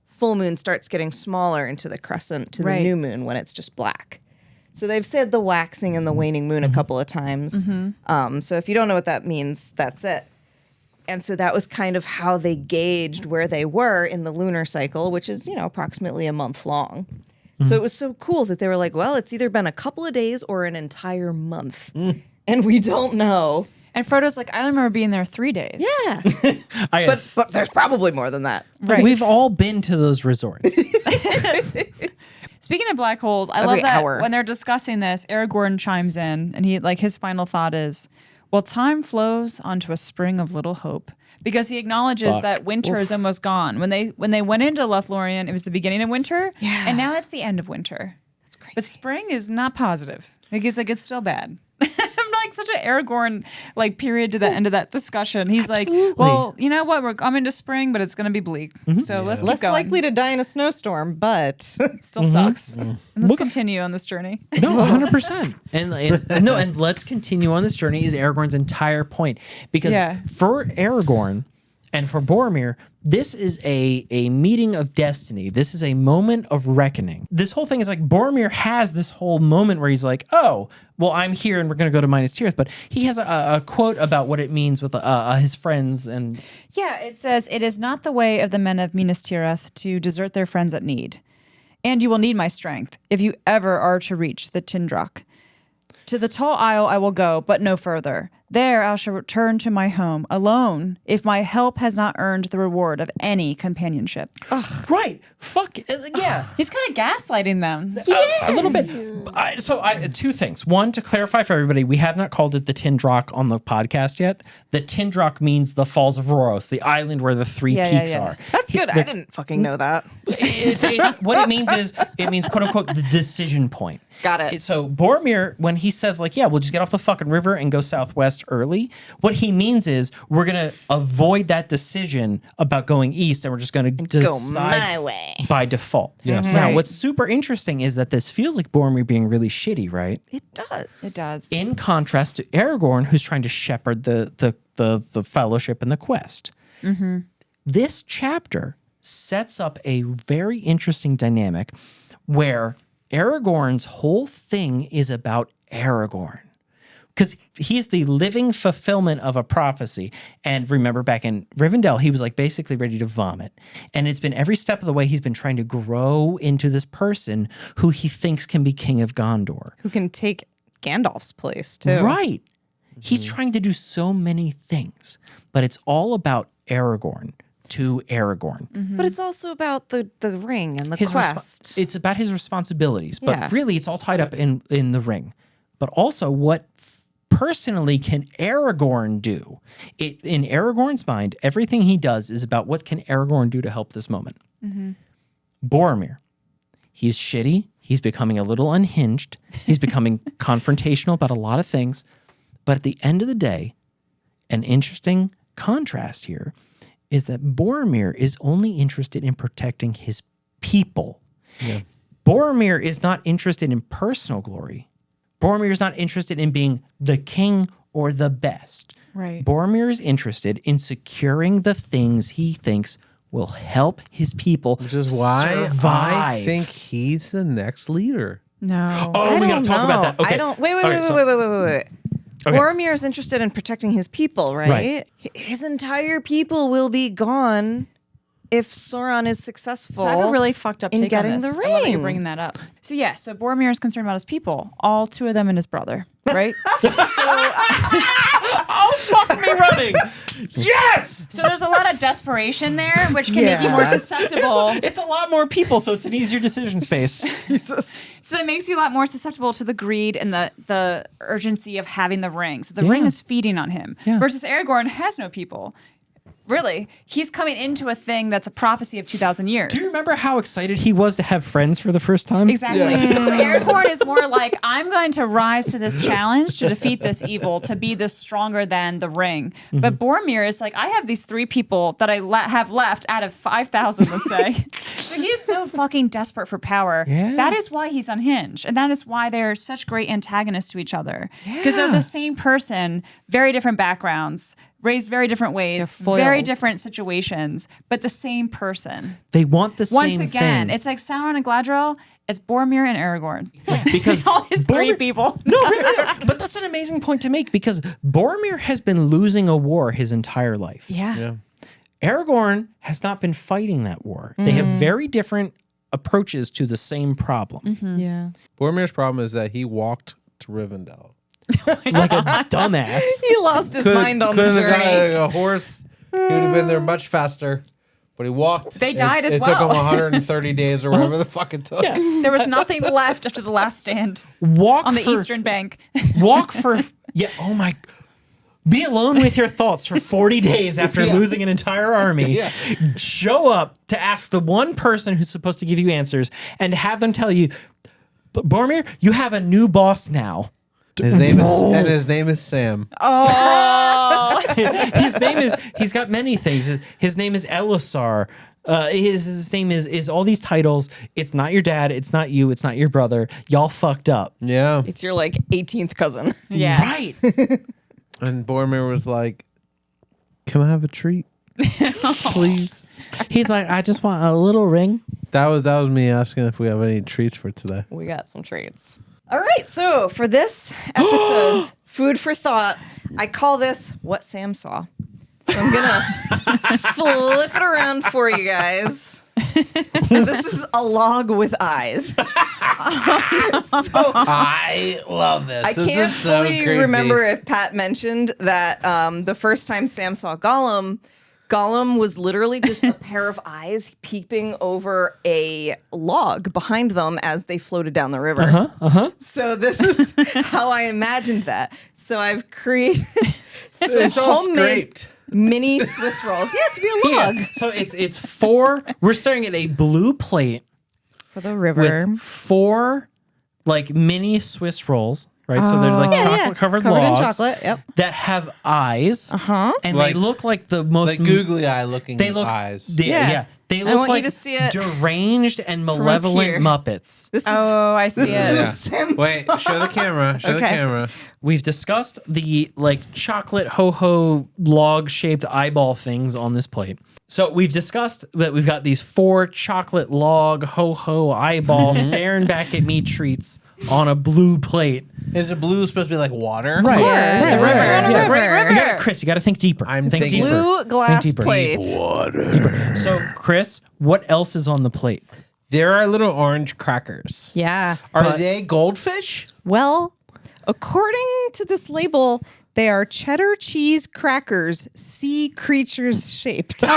full moon starts getting smaller into the crescent to the Right. new moon when it's just black. So they've said the waxing and the waning moon a couple of times. So if you don't know what that means, that's it. And so that was kind of how they gauged where they were in the lunar cycle, which is, you know, approximately a month long. So it was so cool that they were like, well, it's either been a couple of days or an entire month. And we don't know. And Frodo's like, I remember being there 3 days. Yeah. I but there's probably more than that. Right. We've all been to those resorts. Speaking of black holes, I Every love that hour. when they're discussing this, Aragorn chimes in and he like his final thought is, well, time flows onto a spring of little hope. Because he acknowledges Fuck. that winter is almost gone. When they went into Lothlorien, it was the beginning of winter. Yeah. And now it's the end of winter. That's crazy. But spring is not positive. Like he's like, it's still bad. I'm like such an Aragorn like period to the end of that discussion. He's like, well, you know what? We're coming to spring, but it's going to be bleak. So let's keep Less going. likely to die in a snowstorm, but It still sucks. And let's continue on this journey. No, 100%. And let's continue on this journey is Aragorn's entire point. Because Yeah. for Aragorn and for Boromir, this is a meeting of destiny. This is a moment of reckoning. This whole thing is like Boromir has this whole moment where he's like, oh, well, I'm here and we're going to go to Minas Tirith. But he has a quote about what it means with his friends. And Yeah, it says, it is not the way of the men of Minas Tirith to desert their friends at need. And you will need my strength if you ever are to reach the Tindrak. To the tall isle I will go, but no further. There I shall return to my home alone if my help has not earned the reward of any companionship. Right. Fuck. Yeah. He's kind of gaslighting them. A little bit. Two things. One, to clarify for everybody, we have not called it the Tindrock on the podcast yet. The Tindrock means the Falls of Rhoros, the island where the three peaks are. That's good. I didn't fucking know that. It's what it means is it means quote unquote the decision point. Got it. So Boromir, when he says like, yeah, we'll just get off the fucking river and go southwest early, what he means is we're gonna avoid that decision about going east and we're just gonna decide my way. by default. Yes. Now, Right. what's super interesting is that this feels like Boromir being really shitty, right? It does. It does. In contrast to Aragorn, who's trying to shepherd the fellowship and the quest. This chapter sets up a very interesting dynamic where Aragorn's whole thing is about Aragorn. Because he's the living fulfillment of a prophecy. And remember back in Rivendell, he was like basically ready to vomit. And it's been every step of the way he's been trying to grow into this person who he thinks can be king of Gondor. Who can take Gandalf's place, too. Right. He's trying to do so many things, but it's all about Aragorn to Aragorn. But it's also about the ring and the His quest. it's about his responsibilities, but Yeah. really it's all tied up in the ring. But also what personally can Aragorn do? In Aragorn's mind, everything he does is about what can Aragorn do to help this moment. Boromir, he's shitty. He's becoming a little unhinged. He's becoming confrontational about a lot of things. But at the end of the day, an interesting contrast here is that Boromir is only interested in protecting his people. Boromir is not interested in personal glory. Boromir is not interested in being the king or the best. Right. Boromir is interested in securing the things he thinks will help his people Which is why survive. I think he's the next leader. No. Oh, we gotta talk about that. Okay. I don't. Wait. Okay, so- Wait. Okay. Boromir is interested in protecting his people, right? Right. His entire people will be gone if Sauron is successful. So I have a really fucked up in take getting on this. the I love that you're ring. bringing that up. So so Boromir is concerned about his people, all two of them and his brother, right? Fuck me running. Yes. So there's a lot of desperation there, which can make you more Yeah. susceptible. It's a lot more people, so it's an easier decision space. So that makes you a lot more susceptible to the greed and the urgency of having the ring. So the ring Yeah. is feeding on him. Yeah. Versus Aragorn has no people. Really, he's coming into a thing that's a prophecy of 2,000 years. Do you remember how excited he was to have friends for the first time? Exactly. So Aragorn is more like, I'm going to rise to this challenge to defeat this evil, to be this stronger than the ring. But Boromir is like, I have these three people that I have left out of 5,000, let's say. So he is so fucking desperate for power. Yeah. That is why he's unhinged. And that is why they're such great antagonists to each other. Because they're the same person, very different backgrounds, raised very different ways, They're foils. very different situations, but the same person. They want the Once same again, thing. it's like Sauron and Galadriel. It's Boromir and Aragorn. Because all his three Boromir- people. No, really. But that's an amazing point to make because Boromir has been losing a war his entire life. Yeah. Aragorn has not been fighting that war. They have very different approaches to the same problem. Yeah. Boromir's problem is that he walked to Rivendell. Like a dumbass. He lost his mind on the Couldn't have journey. got a horse. He would have been there much faster. But he walked. They died as It well. took him 130 days or whatever the fuck it took. Yeah. There was nothing left after the last stand Walk on the for, eastern bank. Walk for oh my. Be alone with your thoughts for 40 days after losing an entire army. Yeah. Show up to ask the one person who's supposed to give you answers and have them tell you, Boromir, you have a new boss now. His name is Sam. He's got many things. His name is Elisar. His name is all these titles. It's not your dad. It's not you. It's not your brother. Y'all fucked up. Yeah. It's your like 18th cousin. Yeah. Right. And Boromir was like, "Can I have a treat, please?" He's like, I just want a little ring. That was me asking if we have any treats for today. We got some treats. All right, so for this episode's food for thought, I call this What Sam Saw. So I'm gonna flip it around for you guys. So this is a log with eyes. So I love this. I This can't is so fully creepy. remember if Pat mentioned that the first time Sam saw Gollum was literally just a pair of eyes peeping over a log behind them as they floated down the river. So this is how I imagined that. So I've created some It's all homemade scraped. mini Swiss rolls. Yeah, to be a log. Yeah. So it's 4. We're staring at a blue plate For the river. with 4 like mini Swiss rolls, right? So they're like chocolate covered Covered in logs chocolate, yep. that have eyes. And Like- they look like the most Like googly eye looking they look eyes. Yeah. They I look want you like to see it deranged and malevolent here. Muppets. This is Oh, I see this it. is Yeah. what Sam's Wait, show the camera. Show the Okay. camera. We've discussed the like chocolate ho-ho log shaped eyeball things on this plate. So we've discussed that we've got these 4 chocolate log ho-ho eyeballs staring back at me treats on a blue plate. Is the blue supposed to be like water? Right. course. Right, The right, river. right. The Yeah. river. You gotta, Chris, you got to think deeper. I'm think thinking- deeper. blue glass Think deeper. plate. Water. So, Chris, what else is on the plate? There are little orange crackers. Yeah. Are they goldfish? Well, according to this label, they are cheddar cheese crackers, sea creatures shaped. We're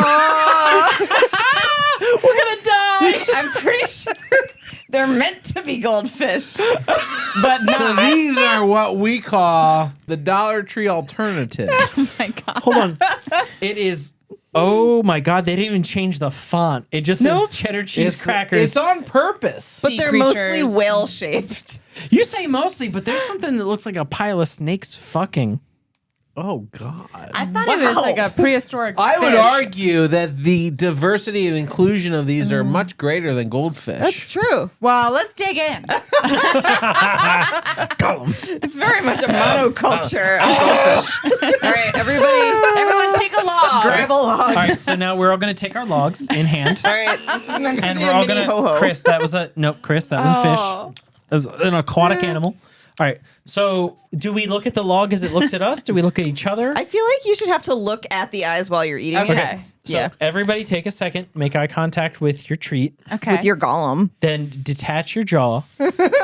gonna die. I'm pretty sure they're meant to be goldfish, but So not. these are what we call the Dollar Tree alternatives. My God. Hold on. It is. Oh my God! They didn't even change the font. It just says Nope. cheddar cheese crackers. It's on purpose. But Sea they're creatures. mostly whale shaped. You say mostly, but there's something that looks like a pile of snakes fucking. Oh God. I thought it was like a prehistoric I would fish. argue that the diversity and inclusion of these are much greater than goldfish. That's true. Well, let's dig in. It's very much a monoculture of goldfish. All right, everyone take a log. grab a log. All right, so now we're all going to take our logs in hand, All right, so this is meant to and be we're a all mini going ho-ho. to. Chris, that was a nope. Chris, that was a Oh. fish. It was an aquatic animal. All right. So, do we look at the log as it looks at us? Do we look at each other? I feel like you should have to look at the eyes while you're eating Okay. it. So Yeah. everybody take a second, make eye contact with your treat, Okay. With your Gollum. then detach your jaw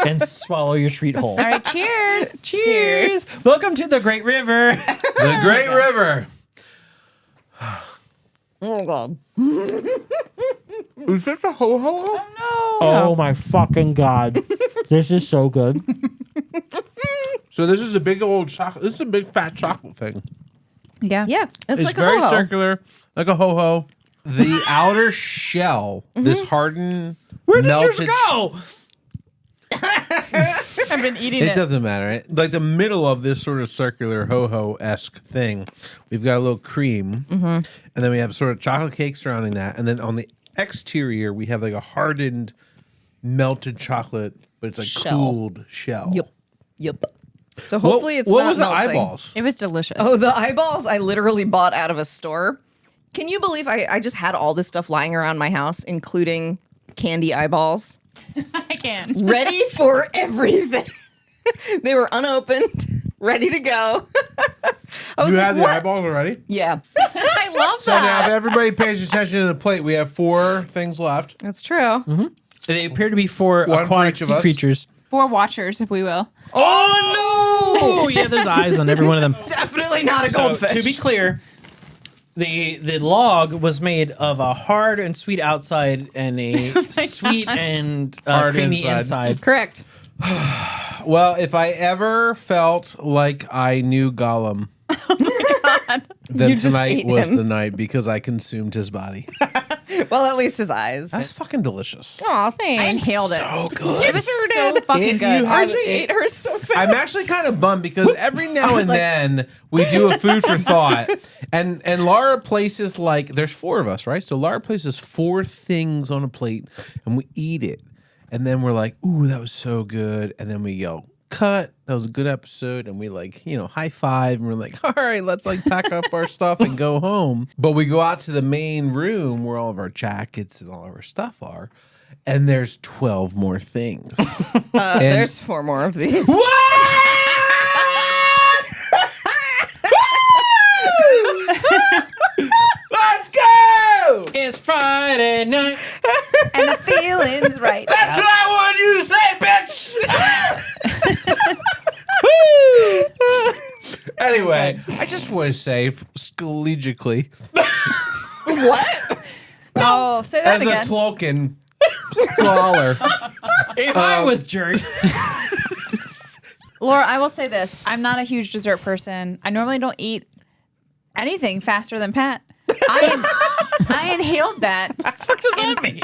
and swallow your treat whole. All right, cheers. Cheers. Welcome to the Great River. The Great River. Oh God. Is this a ho-ho? Oh my fucking God. This is so good. So this is a big old chocolate. This is a big fat chocolate thing. Yeah. Yeah, it's It's like very a ho-ho. circular, like a ho-ho. The outer shell, this hardened, Where did melted. yours go? I've been eating It it. doesn't matter. Right? Like the middle of this sort of circular ho-ho-esque thing, we've got a little cream, and then we have sort of chocolate cake surrounding that, and then on the exterior we have like a hardened, melted chocolate, but it's like Shell. cooled shell. Yep. So hopefully it's what not was the melting. eyeballs? It was delicious. Oh, the eyeballs I literally bought out of a store. Can you believe I just had all this stuff lying around my house, including candy eyeballs, I can. ready for everything? They were unopened, ready to go. I was You like, had the what? eyeballs already? Yeah, I love So now, if everybody pays attention to the plate, we have 4 things left. that's true. They appear to be for One for aquatic each of sea us. creatures. 4 watchers, if we will. Oh no! Yeah, there's eyes on every one of them. Definitely not a So, goldfish. to be clear, the log was made of a hard and sweet outside and a sweet and Hard creamy inside. inside. Correct. Well, if I ever felt like I knew Gollum, then You just tonight ate was him. the night because I consumed his body. Well, at least his eyes. That's fucking delicious. Aw, I thanks. inhaled it. So good. It was so fucking If good. you have- RJ ate hers so fast. I'm actually kind of bummed because every now and then we do a food for thought, and Laura places like there's 4 of us, right? So Laura places 4 things on a plate, and we eat it, and then we're like, "Ooh, that was so good," and then we go, "Cut, that was a good episode," and we like high five, and we're like, "All right, let's like pack up our stuff and go home." But we go out to the main room where all of our jackets and all of our stuff are. And there's 12 more things. There's 4 more of these. Let's go! It's Friday night. seems right. That's what I wanted you to say, bitch. Anyway, I just want to say, collegially, What? Oh, say that as again. a Tolkien scholar, If I was jerk. Laura, I will say this. I'm not a huge dessert person. I normally don't eat anything faster than Pat. I inhaled that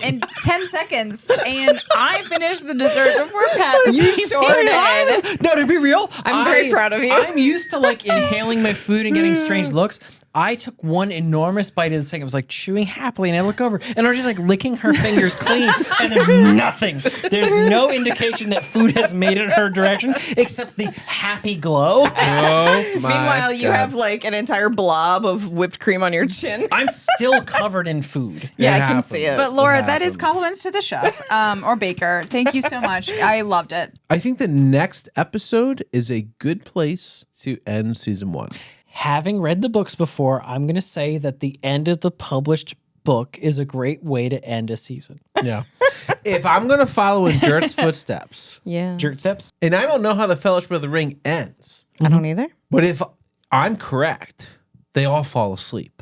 in 10 seconds, and I finished the dessert before Pat. You sure did. No, to be real, I'm very proud of you. I'm used to like inhaling my food and getting strange looks. I took one enormous bite of the thing. I was like chewing happily, and I look over, and I'm just like licking her fingers clean, and there's nothing. There's no indication that food has made it her direction, except the happy glow. oh my Meanwhile, you God. have like an entire blob of whipped cream on your chin. I'm still covered in food. Yeah, I It can happens. see it. But Laura, It that is happens. compliments to the chef or baker. Thank you so much. I loved it. I think the next episode is a good place to end season 1. Having read the books before, I'm going to say that the end of the published book is a great way to end a season. Yeah. If I'm going to follow in Jert's footsteps, Yeah. Jerk steps. and I don't know how the Fellowship of the Ring ends, I don't either. but if I'm correct, they all fall asleep.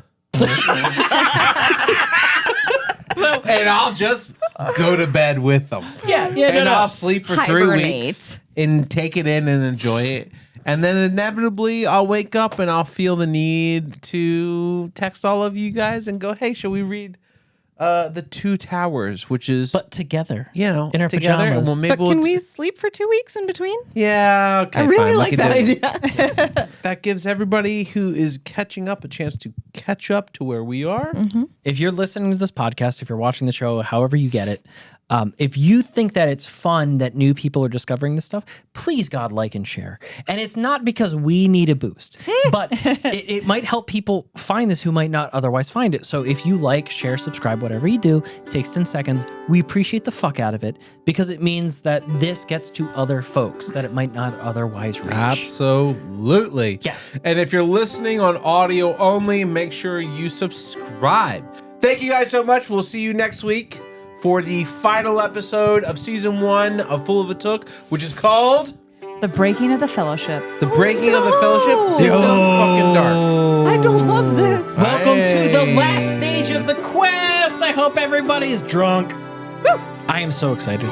And I'll just go to bed with them. Yeah, And I'll sleep for 3 Hibernate. weeks and take it in and enjoy it. And then inevitably I'll wake up and I'll feel the need to text all of you guys and go, hey, shall we read The Two Towers, which is, But together, you know, in our together. And pajamas. well, maybe But can we sleep for 2 weeks in between? Yeah, okay. I really fine, like can that do it. idea. That gives everybody who is catching up a chance to catch up to where we are. if you're listening to this podcast, if you're watching the show, however you get it, if you think that it's fun that new people are discovering this stuff, please, God, like and share. And it's not because we need a boost, but it might help people find this who might not otherwise find it. So if you like, share, subscribe, whatever you do, it takes 10 seconds. We appreciate the fuck out of it because it means that this gets to other folks that it might not otherwise reach. Absolutely. Yes. And if you're listening on audio only, make sure you subscribe. Thank you guys so much. We'll see you next week for the final episode of season 1 of Full of a Took, which is called The Breaking of the Fellowship. The Breaking of the Fellowship. This sounds fucking dark. I don't love this. Welcome to the Hey. last stage of the quest. I hope everybody's drunk. Woo. I am so excited.